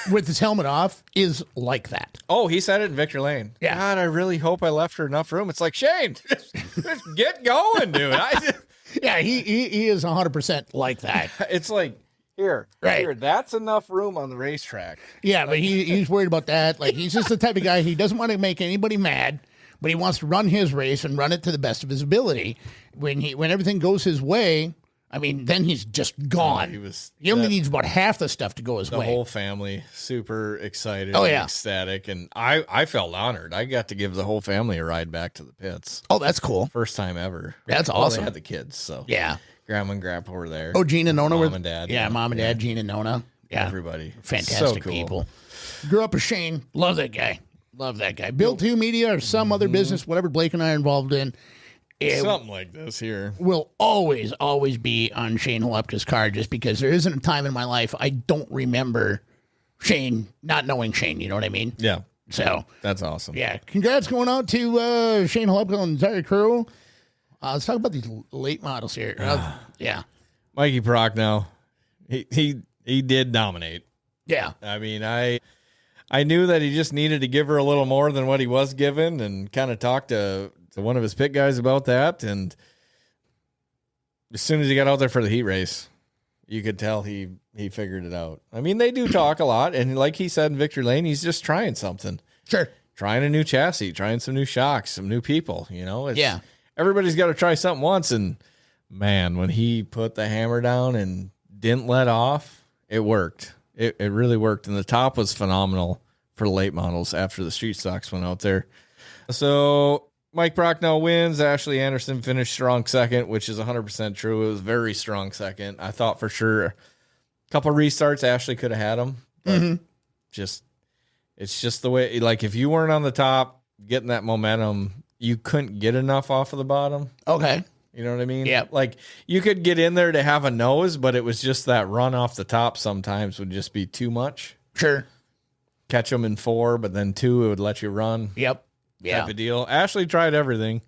Speaker 5: with his helmet off, is like that.
Speaker 3: Oh, he said it in Victor Lane.
Speaker 5: Yeah.
Speaker 3: God, I really hope I left her enough room. It's like, Shane, just get going, dude.
Speaker 5: Yeah, he is 100% like that.
Speaker 3: It's like, here, that's enough room on the racetrack.
Speaker 5: Yeah, but he's worried about that. Like, he's just the type of guy, he doesn't want to make anybody mad, but he wants to run his race and run it to the best of his ability. When everything goes his way, I mean, then he's just gone. He only needs about half the stuff to go his way.
Speaker 3: The whole family super excited, ecstatic, and I felt honored. I got to give the whole family a ride back to the pits.
Speaker 5: Oh, that's cool.
Speaker 3: First time ever.
Speaker 5: That's
Speaker 3: well,
Speaker 5: awesome.
Speaker 3: They had the kids, so
Speaker 5: yeah.
Speaker 3: Grandma and Grandpa were there.
Speaker 5: Oh, Gene and Nona
Speaker 3: Mom and Dad.
Speaker 5: Yeah, Mom and Dad, Gene and Nona. Yeah,
Speaker 3: everybody.
Speaker 5: Fantastic
Speaker 3: So cool.
Speaker 5: people. Grew up with Shane. Love that guy. Love that guy. Built2 Media or some other business, whatever Blake and I are involved in.
Speaker 3: Something like this here
Speaker 5: will always be on Shane Halepka's car, just because there isn't a time in my life I don't remember Shane not knowing Shane. You know what I mean?
Speaker 3: Yeah.
Speaker 5: So
Speaker 3: that's awesome.
Speaker 5: Yeah. Congrats going out to Shane Halepka and the entire crew. Let's talk about these late models here. Yeah.
Speaker 3: Mikey Prochnow, he did dominate.
Speaker 5: Yeah.
Speaker 3: I mean, I knew that he just needed to give her a little more than what he was given, and kind of talked to one of his pit guys about that. And as soon as he got out there for the heat race, you could tell he figured it out. I mean, they do talk a lot, and like he said in Victor Lane, he's just trying something.
Speaker 5: Sure.
Speaker 3: Trying a new chassis, trying some new shocks, some new people, you know?
Speaker 5: Yeah.
Speaker 3: Everybody's got to try something once, and man, when he put the hammer down and didn't let off, it worked. It really worked, and the top was phenomenal for the late models after the street stocks went out there. So Mike Prochnow wins. Ashley Anderson finished strong second, which is 100% true. It was very strong second. I thought for sure a couple restarts Ashley could have had him, but it's just the way, like, if you weren't on the top getting that momentum, you couldn't get enough off of the bottom.
Speaker 5: Okay.
Speaker 3: You know what I mean?
Speaker 5: Yeah.
Speaker 3: Like, you could get in there to have a nose, but it was just that run off the top sometimes would just be too much.
Speaker 5: Sure.
Speaker 3: Catch them in 4, but then 2, it would let you run.
Speaker 5: Yep. Yeah.
Speaker 3: Type of deal. Ashley tried everything.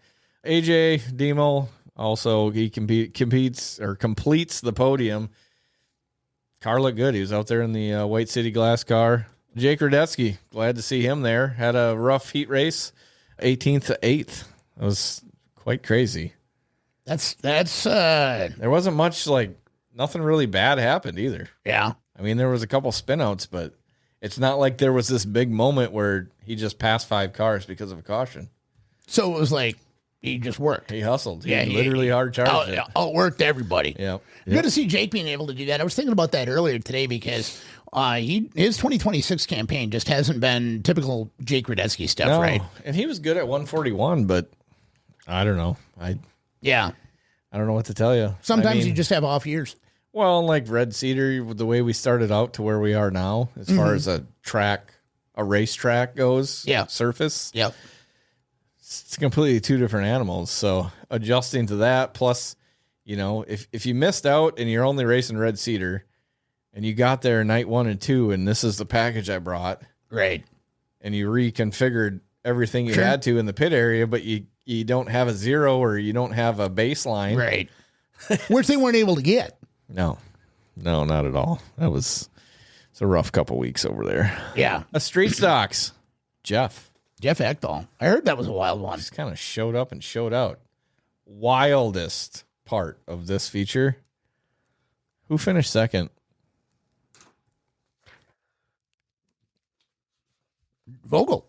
Speaker 3: AJ Demo also, he completes the podium. Car looked good. He was out there in the White City Glass car. Jake Radetsky, glad to see him there. Had a rough heat race, 18th to 8th. That was quite crazy.
Speaker 5: That's
Speaker 3: there wasn't much, like, nothing really bad happened either.
Speaker 5: Yeah.
Speaker 3: I mean, there was a couple spinouts, but it's not like there was this big moment where he just passed 5 cars because of a caution.
Speaker 5: So it was like he just worked.
Speaker 3: He hustled. He literally hard charged it.
Speaker 5: Outworked everybody.
Speaker 3: Yeah.
Speaker 5: Good to see Jake being able to do that. I was thinking about that earlier today because his 2026 campaign just hasn't been typical Jake Radetsky stuff, right?
Speaker 3: And he was good at 141, but I don't know. I don't know what to tell you.
Speaker 5: Sometimes you just have off years.
Speaker 3: Well, like Red Cedar, the way we started out to where we are now, as far as a racetrack goes, surface.
Speaker 5: Yep.
Speaker 3: It's completely 2 different animals. So adjusting to that, plus, you know, if you missed out and you're only racing Red Cedar and you got there night 1 and 2, and this is the package I brought.
Speaker 5: Right.
Speaker 3: And you reconfigured everything you had to in the pit area, but you don't have a 0 or you don't have a baseline.
Speaker 5: Right. Which they weren't able to get.
Speaker 3: No, not at all. It's a rough couple weeks over there.
Speaker 5: Yeah.
Speaker 3: Street stocks. Jeff
Speaker 5: Ekdahl. I heard that was a wild one.
Speaker 3: Just kind of showed up and showed out. Wildest part of this feature. Who finished second?
Speaker 5: Vogel.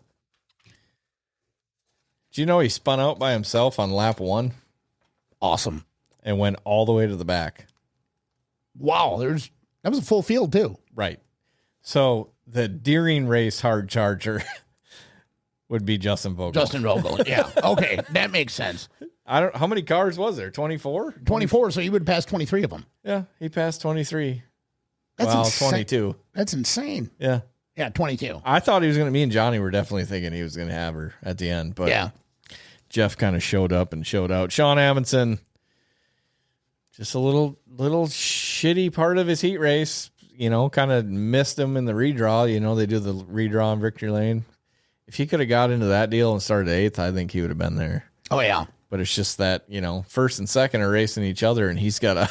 Speaker 3: Do you know he spun out by himself on lap 1?
Speaker 5: Awesome.
Speaker 3: And went all the way to the back.
Speaker 5: Wow, that was a full field too.
Speaker 3: Right. So the Deering race hard charger would be Justin Vogel.
Speaker 5: Justin Vogel, yeah. Okay, that makes sense.
Speaker 3: How many cars was there? 24?
Speaker 5: 24, so he would pass 23 of them.
Speaker 3: Yeah, he passed 23.
Speaker 5: That's
Speaker 3: well,
Speaker 5: insane.
Speaker 3: 22.
Speaker 5: That's insane.
Speaker 3: Yeah.
Speaker 5: Yeah, 22.
Speaker 3: I thought he was going to, me and Johnny were definitely thinking he was going to have her at the end, but
Speaker 5: yeah.
Speaker 3: Jeff kind of showed up and showed out. Sean Amundsen, just a little shitty part of his heat race, kind of missed him in the redraw. They do the redraw in victory lane. If he could have got into that deal and started 8th, I think he would have been there.
Speaker 5: Oh, yeah.
Speaker 3: But it's just that, first and second are racing each other, and he's got to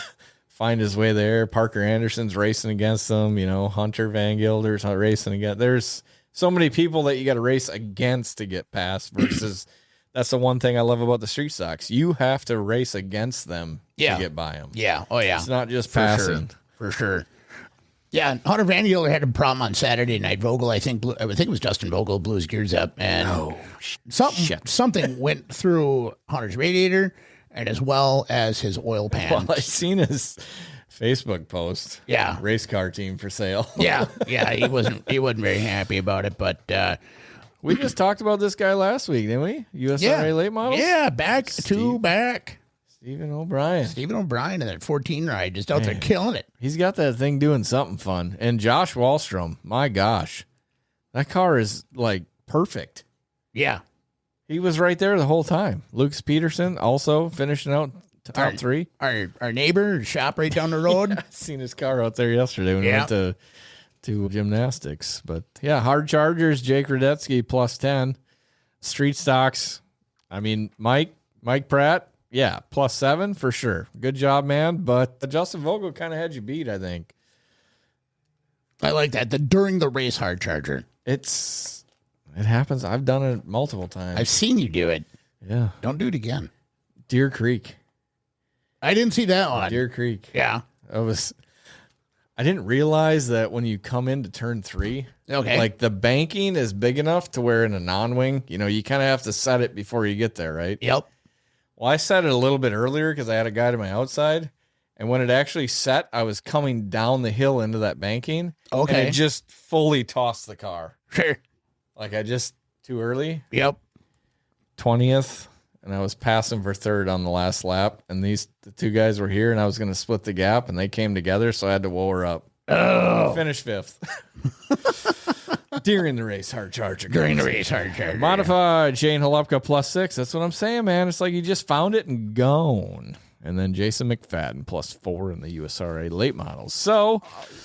Speaker 3: find his way there. Parker Anderson's racing against them. Hunter Van Gilder's racing against. There's so many people that you got to race against to get past versus that's the one thing I love about the street stocks. You have to race against them to get by them.
Speaker 5: Yeah. Oh, yeah.
Speaker 3: It's not just passing.
Speaker 5: For sure. Yeah, Hunter Van Gilder had a problem on Saturday night. Vogel, I think it was Justin Vogel, blew his gears up, and something went through Hunter's radiator, and as well as his oil pan.
Speaker 3: Well, I seen his Facebook post.
Speaker 5: Yeah,
Speaker 3: race car team for sale.
Speaker 5: yeah, he wasn't very happy about it, but
Speaker 3: we just talked about this guy last week, didn't we? USRA late models.
Speaker 5: Yeah, back.
Speaker 3: Stephen O'Brien.
Speaker 5: Stephen O'Brien in that 14 ride, just out there killing it.
Speaker 3: He's got that thing doing something fun. And Josh Wallstrom, my gosh, that car is like perfect.
Speaker 5: Yeah.
Speaker 3: He was right there the whole time. Lucas Peterson also finishing out top 3.
Speaker 5: Our neighbor, shop right down the road.
Speaker 3: I seen his car out there yesterday when we went to gymnastics. But yeah, hard chargers, Jake Radetsky plus 10. Street stocks, I mean, Mike Pratt. Yeah, plus 7 for sure. Good job, man. But Justin Vogel kind of had you beat, I think.
Speaker 5: I like that. During the race hard charger.
Speaker 3: It happens. I've done it multiple times.
Speaker 5: I've seen you do it.
Speaker 3: Yeah.
Speaker 5: Don't do it again.
Speaker 3: Deer Creek.
Speaker 5: I didn't see that one.
Speaker 3: Deer Creek.
Speaker 5: Yeah.
Speaker 3: I didn't realize that when you come into turn 3, like the banking is big enough to where in a non-wing, you kind of have to set it before you get there, right?
Speaker 5: Yep.
Speaker 3: Well, I set it a little bit earlier because I had a guy to my outside. And when it actually set, I was coming down the hill into that banking.
Speaker 5: Okay.
Speaker 3: And it just fully tossed the car.
Speaker 5: Sure.
Speaker 3: Like too early.
Speaker 5: Yep.
Speaker 3: 20th. And I was passing for 3rd on the last lap. And the 2 guys were here and I was going to split the gap and they came together. So I had to woe her up.
Speaker 5: Oh.
Speaker 3: Finish 5th. During the race hard charger.
Speaker 5: Modified
Speaker 3: Shane Holupka plus 6. That's what I'm saying, man. It's like you just found it and gone. And then Jason McFadden plus 4 in the USRA late models. So,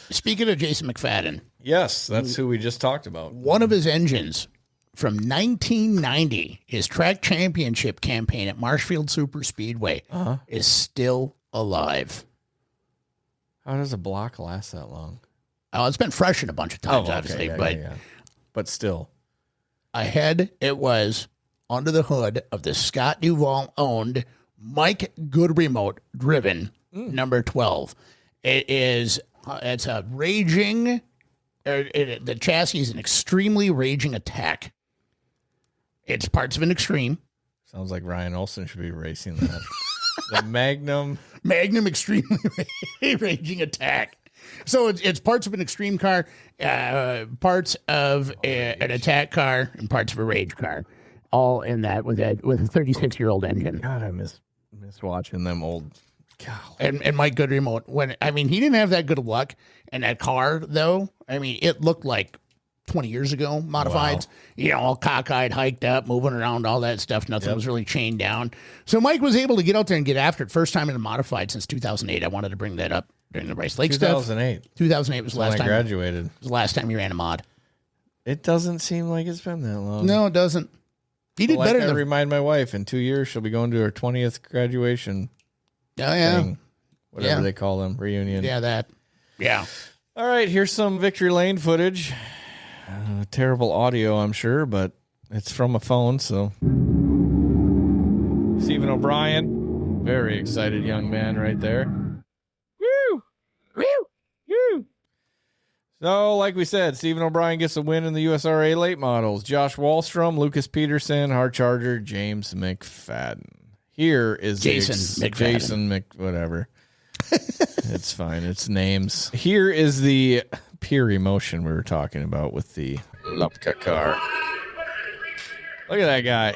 Speaker 5: speaking of Jason McFadden.
Speaker 3: Yes, that's who we just talked about.
Speaker 5: One of his engines from 1990, his track championship campaign at Marshfield Super Speedway, is still alive.
Speaker 3: How does a block last that long?
Speaker 5: Oh, it's been freshened a bunch of times, obviously,
Speaker 3: but still.
Speaker 5: Ahead, it was under the hood of the Scott Duvall owned Mike Goodremote driven number 12. It's a raging, the chassis is an extremely raging attack. It's parts of an extreme.
Speaker 3: Sounds like Ryan Olson should be racing that. The Magnum
Speaker 5: extremely raging attack. So it's parts of an extreme car, parts of an attack car, and parts of a rage car, all in that with a 36-year-old engine.
Speaker 3: God, I miss watching them old. God.
Speaker 5: And Mike Goodremote, he didn't have that good of luck, and that car though, it looked like 20 years ago modified. Wow. All cockeyed, hiked up, moving around, all that stuff. Nothing was really chained down. So Mike was able to get out there and get after it. First time in a modified since 2008. I wanted to bring that up during the Rice Lake
Speaker 3: 2008.
Speaker 5: stuff. 2008 was the last time
Speaker 3: I graduated.
Speaker 5: It was the last time you ran a mod.
Speaker 3: It doesn't seem like it's been that long.
Speaker 5: No, it doesn't. He did better than.
Speaker 3: I remind my wife in 2 years she'll be going to her 20th graduation.
Speaker 5: Oh yeah,
Speaker 3: thing, whatever they call them, reunion.
Speaker 5: Yeah, that. Yeah.
Speaker 3: All right, here's some victory lane footage. Terrible audio, I'm sure, but it's from a phone. So Stephen O'Brien, very excited young man right there. Woo! Woo! Woo! So, like we said, Stephen O'Brien gets a win in the USRA late models. Josh Wallstrom, Lucas Peterson, hard charger, James McFadden. Here is Jason whatever. It's fine. It's names. Here is the pure emotion we were talking about with the Lupka car. Look at that guy.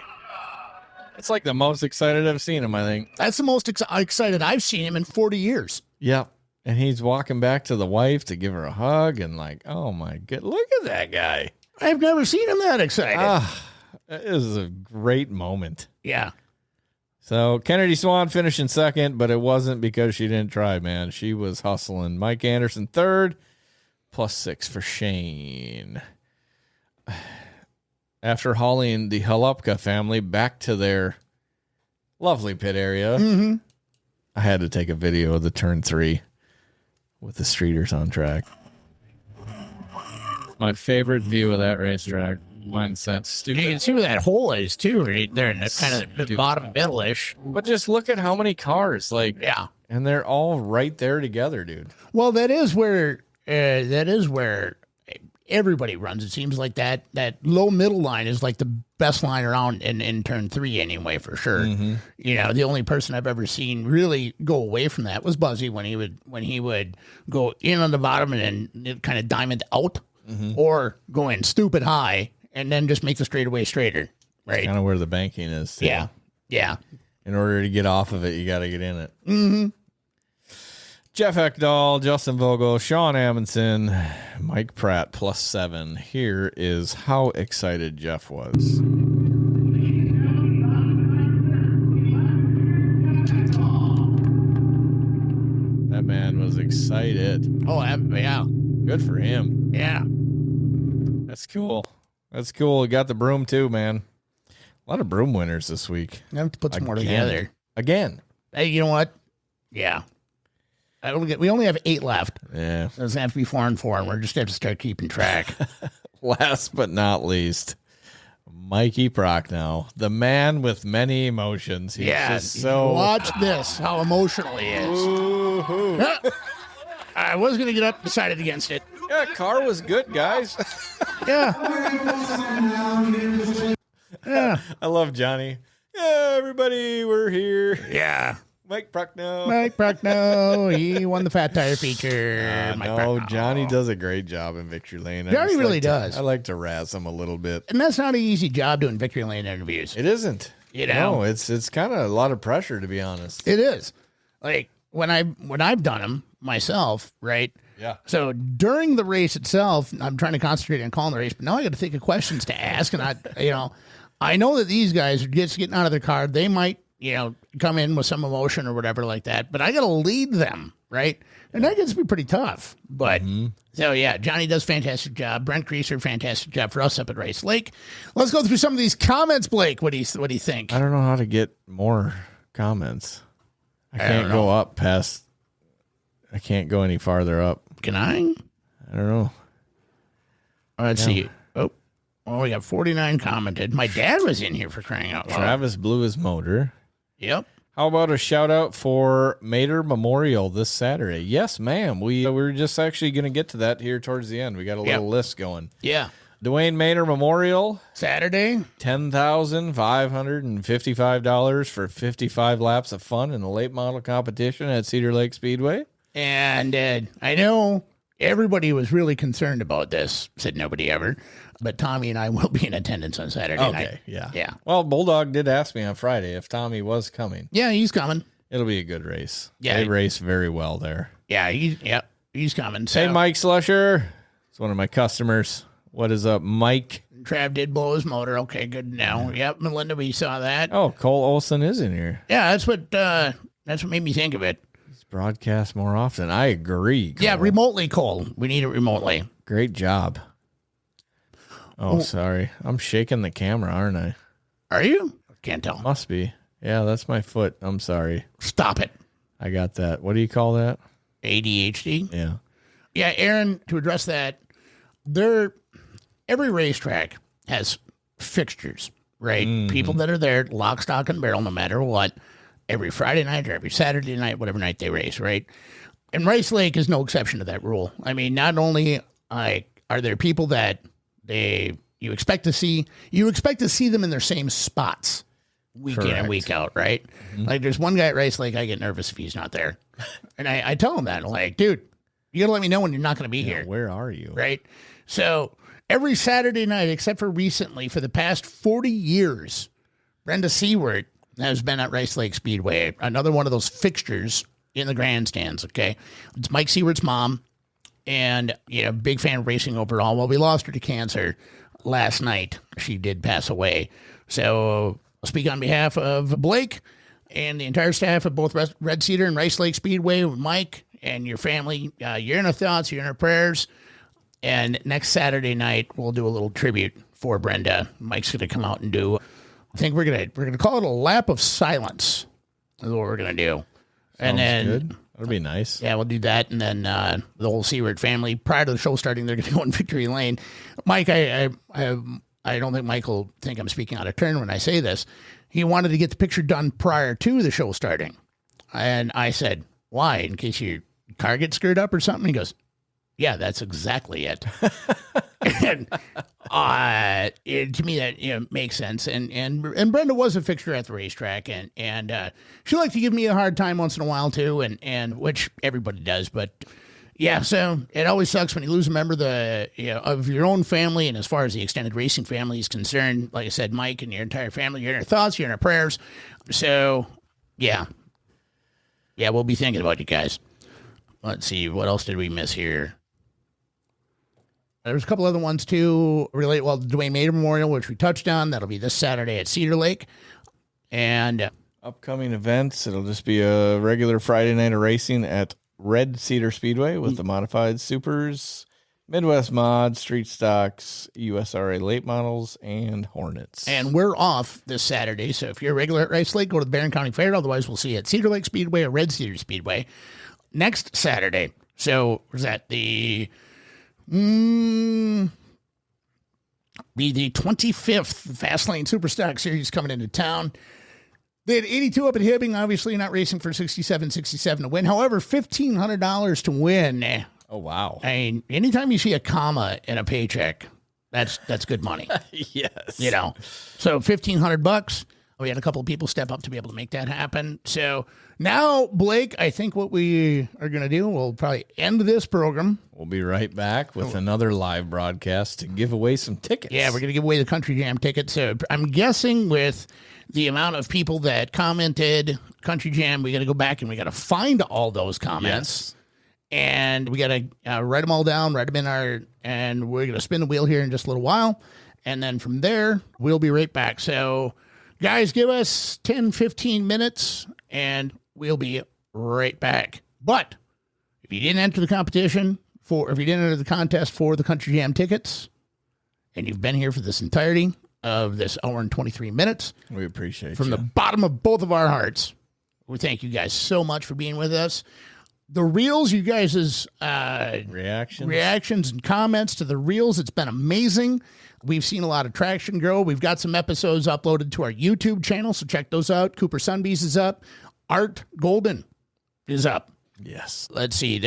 Speaker 3: It's like the most excited I've seen him, I think.
Speaker 5: That's the most excited I've seen him in 40 years.
Speaker 3: Yep. And he's walking back to the wife to give her a hug and like, oh my god, look at that guy.
Speaker 5: I've never seen him that excited.
Speaker 3: It was a great moment.
Speaker 5: Yeah.
Speaker 3: So Kennedy Swan finishing second, but it wasn't because she didn't try, man. She was hustling. Mike Anderson third, +6 for Shane. After hauling the Halupka family back to their lovely pit area, I had to take a video of the turn 3 with the streeters on track.
Speaker 14: My favorite view of that racetrack. Mine's that stupid.
Speaker 5: You can see where that hole is, too, right there in the kind of the bottom middle-ish.
Speaker 3: But just look at how many cars, like,
Speaker 5: yeah,
Speaker 3: and they're all right there together, dude.
Speaker 5: Well, that is where everybody runs. It seems like that low middle line is like the best line around in turn 3 anyway, for sure. You know, the only person I've ever seen really go away from that was Buzzy when he would go in on the bottom and then kind of diamond out, or go in stupid high and then just make the straightaway straighter. Right,
Speaker 3: Kind of where the banking is. Too.
Speaker 5: Yeah.
Speaker 3: In order to get off of it, you got to get in it. Jeff Ekdahl, Justin Vogel, Sean Amundsen, Mike Pratt +7. Here is how excited Jeff was. That man was excited.
Speaker 5: Oh, yeah.
Speaker 3: Good for him.
Speaker 5: Yeah.
Speaker 3: That's cool. That's cool. Got the broom too, man. A lot of broom winners this week.
Speaker 5: I have to put some more together.
Speaker 3: Again.
Speaker 5: Hey, you know what? Yeah. We only have 8 left.
Speaker 3: Yeah.
Speaker 5: It doesn't have to be 4 and 4, and we're just have to start keeping track.
Speaker 3: Last but not least, Mikey Prochnow, the man with many emotions. He's just so
Speaker 5: watch this, how emotional he is. I was going to get up, decided against it.
Speaker 3: Yeah, car was good, guys.
Speaker 5: Yeah.
Speaker 3: I love Johnny. Yeah, everybody, we're here.
Speaker 5: Yeah.
Speaker 3: Mike Prochnow.
Speaker 5: Mike Prochnow, he won the Fat Tire feature.
Speaker 3: No, Johnny does a great job in Victory Lane.
Speaker 5: Johnny really does.
Speaker 3: I like to razz him a little bit.
Speaker 5: And that's not an easy job doing Victory Lane interviews.
Speaker 3: It isn't.
Speaker 5: You know?
Speaker 3: No, it's kind of a lot of pressure, to be honest.
Speaker 5: It is. Like, when I've done them myself, right?
Speaker 3: Yeah.
Speaker 5: So during the race itself, I'm trying to concentrate on calling the race, but now I got to think of questions to ask. And I know that these guys are just getting out of their car. They might, come in with some emotion or whatever like that, but I got to lead them, right? And that gets to be pretty tough. But so yeah, Johnny does a fantastic job. Brent Creaser, fantastic job for us up at Rice Lake. Let's go through some of these comments, Blake. What do you think?
Speaker 3: I don't know how to get more comments. I can't go up past. I can't go any farther up.
Speaker 5: Can I?
Speaker 3: I don't know.
Speaker 5: Let's see. Oh, we got 49 commented. My dad was in here for crying out loud.
Speaker 3: Travis blew his motor.
Speaker 5: Yep.
Speaker 3: How about a shout out for Mater Memorial this Saturday? Yes, ma'am. We were just actually going to get to that here towards the end. We got a little list going.
Speaker 5: Yeah.
Speaker 3: Dwayne Mater Memorial.
Speaker 5: Saturday.
Speaker 3: $10,555 for 55 laps of fun in the late model competition at Cedar Lake Speedway.
Speaker 5: And I know everybody was really concerned about this, said nobody ever. But Tommy and I will be in attendance on Saturday night.
Speaker 3: Yeah. Well, Bulldog did ask me on Friday if Tommy was coming.
Speaker 5: Yeah, he's coming.
Speaker 3: It'll be a good race.
Speaker 5: Yeah.
Speaker 3: They race very well there.
Speaker 5: Yeah, he's coming. So.
Speaker 3: Hey, Mike Slusher. It's one of my customers. What is up, Mike?
Speaker 5: Trav did blow his motor. Okay, good to know. Yep, Melinda, we saw that.
Speaker 3: Oh, Cole Olson is in here.
Speaker 5: Yeah, that's what made me think of it.
Speaker 3: Let's broadcast more often. I agree, Cole.
Speaker 5: Yeah, remotely, Cole. We need it remotely.
Speaker 3: Great job. Oh, sorry. I'm shaking the camera, aren't I?
Speaker 5: Are you? Can't tell.
Speaker 3: Must be. Yeah, that's my foot. I'm sorry.
Speaker 5: Stop it.
Speaker 3: I got that. What do you call that?
Speaker 5: ADHD?
Speaker 3: Yeah.
Speaker 5: Yeah, Aaron, to address that, every racetrack has fixtures, right?
Speaker 3: Mm-hmm.
Speaker 5: People that are there, lock, stock, and barrel, no matter what, every Friday night or every Saturday night, whatever night they race, right? And Rice Lake is no exception to that rule. I mean, not only are there people that you expect to see them in their same spots week in and week out, right? Mm-hmm. Like there's one guy at Rice Lake, I get nervous if he's not there. And I tell him that, I'm like, dude, you got to let me know when you're not going to be here.
Speaker 3: Where are you?
Speaker 5: Right? So every Saturday night, except for recently, for the past 40 years, Brenda Seward has been at Rice Lake Speedway, another one of those fixtures in the grandstands, okay? It's Mike Seward's mom, and, big fan of racing overall. Well, we lost her to cancer last night. She did pass away. So I'll speak on behalf of Blake and the entire staff of both Red Cedar and Rice Lake Speedway, Mike and your family. You're in our thoughts, you're in our prayers. And next Saturday night, we'll do a little tribute for Brenda. Mike's going to come out and do, I think we're gonna call it a lap of silence is what we're going to do. And then
Speaker 3: good. That'll be nice.
Speaker 5: Yeah, we'll do that. And then the whole Seward family, prior to the show starting, they're going to go in Victory Lane. Mike, I don't think Mike will think I'm speaking out of turn when I say this. He wanted to get the picture done prior to the show starting. And I said, why? In case your car gets screwed up or something? He goes, yeah, that's exactly it. And to me, that makes sense. And Brenda was a fixture at the racetrack, and she liked to give me a hard time once in a while too, and which everybody does. But yeah, so it always sucks when you lose a member of your own family, and as far as the extended racing family is concerned, like I said, Mike and your entire family, you're in our thoughts, you're in our prayers. So yeah, we'll be thinking about you guys. Let's see, what else did we miss here? There's a couple other ones, too, the Dwayne Mader Memorial, which we touched on. That'll be this Saturday at Cedar Lake. And
Speaker 3: upcoming events, it'll just be a regular Friday night of racing at Red Cedar Speedway with the modified supers, Midwest Mod, Street Stocks, USRA late models, and Hornets.
Speaker 5: And we're off this Saturday, so if you're a regular at Rice Lake, go to the Barron County Fair. Otherwise, we'll see you at Cedar Lake Speedway or Red Cedar Speedway next Saturday. So, was that the 25th Fastlane Superstock Series coming into town. They had 82 up at Hibbing, obviously not racing for 67 to win. However, $1,500 to win.
Speaker 3: Oh, wow.
Speaker 5: I mean, anytime you see a comma in a paycheck, that's good money.
Speaker 3: Yes.
Speaker 5: So $1,500. We had a couple of people step up to be able to make that happen. So now, Blake, I think what we are going to do, we'll probably end this program.
Speaker 3: We'll be right back with another live broadcast to give away some tickets.
Speaker 5: Yeah, we're going to give away the Country Jam tickets. So I'm guessing with the amount of people that commented Country Jam, we got to go back and we got to find all those comments. Yes. And we got to write them all down, write them in and we're going to spin the wheel here in just a little while. And then from there, we'll be right back. So guys, give us 10, 15 minutes, and we'll be right back. But if you didn't enter the competition if you didn't enter the contest for the Country Jam tickets, and you've been here for this entirety of this hour and 23 minutes,
Speaker 3: we appreciate
Speaker 5: from the bottom of both of our hearts. We thank you guys so much for being with us. The reels, you guys' reactions and comments to the reels, it's been amazing. We've seen a lot of traction grow. We've got some episodes uploaded to our YouTube channel, so check those out. Cooper Sunbees is up. Art Golden is up.
Speaker 3: Yes.
Speaker 5: Let's see.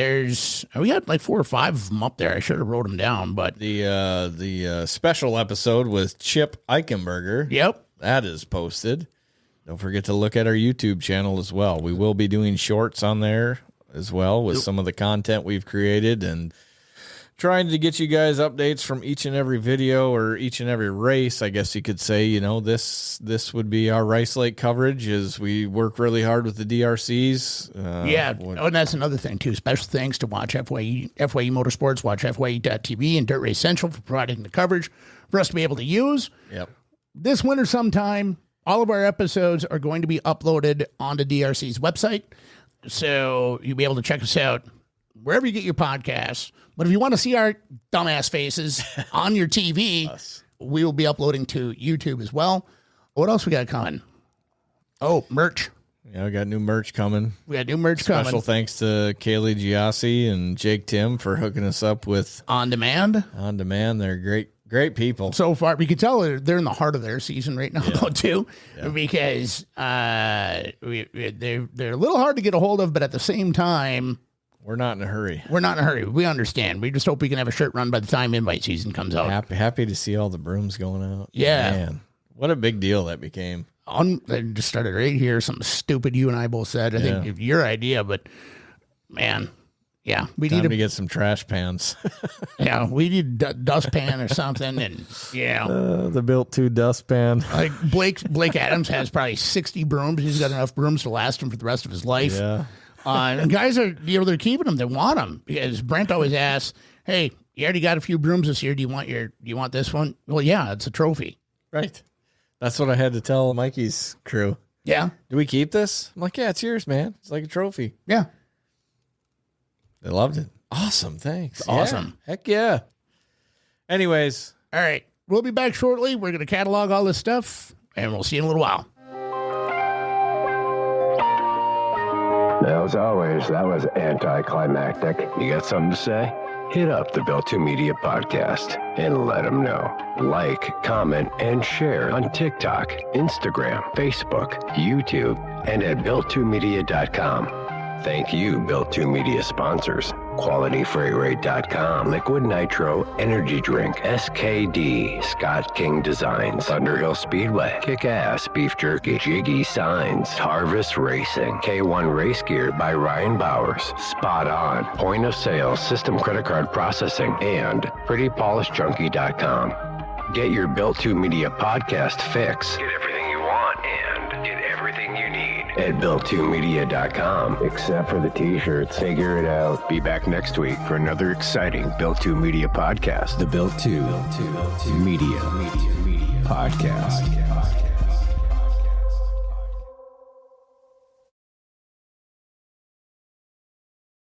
Speaker 5: We got like 4 or 5 of them up there. I should have wrote them down, but
Speaker 3: the special episode with Chip Eichenberger.
Speaker 5: Yep.
Speaker 3: That is posted. Don't forget to look at our YouTube channel as well. We will be doing shorts on there as well with some of the content we've created and trying to get you guys updates from each and every video or each and every race, I guess you could say. This would be our Rice Lake coverage as we work really hard with the DRCs.
Speaker 5: And that's another thing, too. Special thanks to Watch FYE Motorsports, Watch FYE.tv, and Dirt Race Central for providing the coverage for us to be able to use.
Speaker 3: Yep.
Speaker 5: This winter sometime, all of our episodes are going to be uploaded onto DRC's website. So you'll be able to check us out wherever you get your podcasts. But if you want to see our dumbass faces on your TV, we will be uploading to YouTube as well. What else we got coming? Oh, merch.
Speaker 3: Yeah, we got new merch coming.
Speaker 5: Special
Speaker 3: thanks to Kaylee Giassi and Jake Tim for hooking us up with
Speaker 5: On Demand.
Speaker 3: They're great people.
Speaker 5: So far, we can tell they're in the heart of their season right now, though, too, because they're a little hard to get a hold of, but at the same time,
Speaker 3: we're not in a hurry.
Speaker 5: We understand. We just hope we can have a shirt run by the time invite season comes out.
Speaker 3: Happy to see all the brooms going out.
Speaker 5: Yeah.
Speaker 3: Man, what a big deal that became.
Speaker 5: I just started right here. Something stupid you and I both said. I think your idea, but man, Yeah, we
Speaker 3: Time
Speaker 5: need
Speaker 3: to get some trash pans.
Speaker 5: Yeah, we need a dustpan or something, and
Speaker 3: the Built2 dustpan.
Speaker 5: Like Blake Adams has probably 60 brooms. He's got enough brooms to last him for the rest of his life.
Speaker 3: Yeah.
Speaker 5: And guys are they're keeping them. They want them because Brent always asks, "Hey, you already got a few brooms this year. Do you want this one?" Well, yeah, it's a trophy.
Speaker 3: Right. That's what I had to tell Mikey's crew.
Speaker 5: Yeah.
Speaker 3: Do we keep this? I'm like, yeah, it's yours, man. It's like a trophy.
Speaker 5: Yeah.
Speaker 3: They loved it. Awesome. Thanks.
Speaker 5: It's awesome.
Speaker 3: Yeah. Heck yeah. Anyways.
Speaker 5: All right. We'll be back shortly. We're going to catalog all this stuff, and we'll see you in a little while.
Speaker 2: As always, that was anticlimactic. You got something to say? Hit up the Built2 Media Podcast and let them know. Like, comment, and share on TikTok, Instagram, Facebook, YouTube, and at Built2Media.com. Thank you, Built2 Media sponsors. QualityFreightRate.com, Liquid Nitro Energy Drink, SKD, Scott King Designs, Thunderhill Speedway, Kick-Ass Beef Jerky, Jiggy Signs, Harvest Racing, K1 Race Gear by Ryan Bowers, Spot On, Point of Sale System Credit Card Processing, and PrettyPolishJunkie.com. Get your Built2 Media podcast fix. Get everything you want and get everything you need at Built2Media.com, except for the t-shirts. Figure it out. Be back next week for another exciting Built2 Media podcast. The Built2 Media Podcast.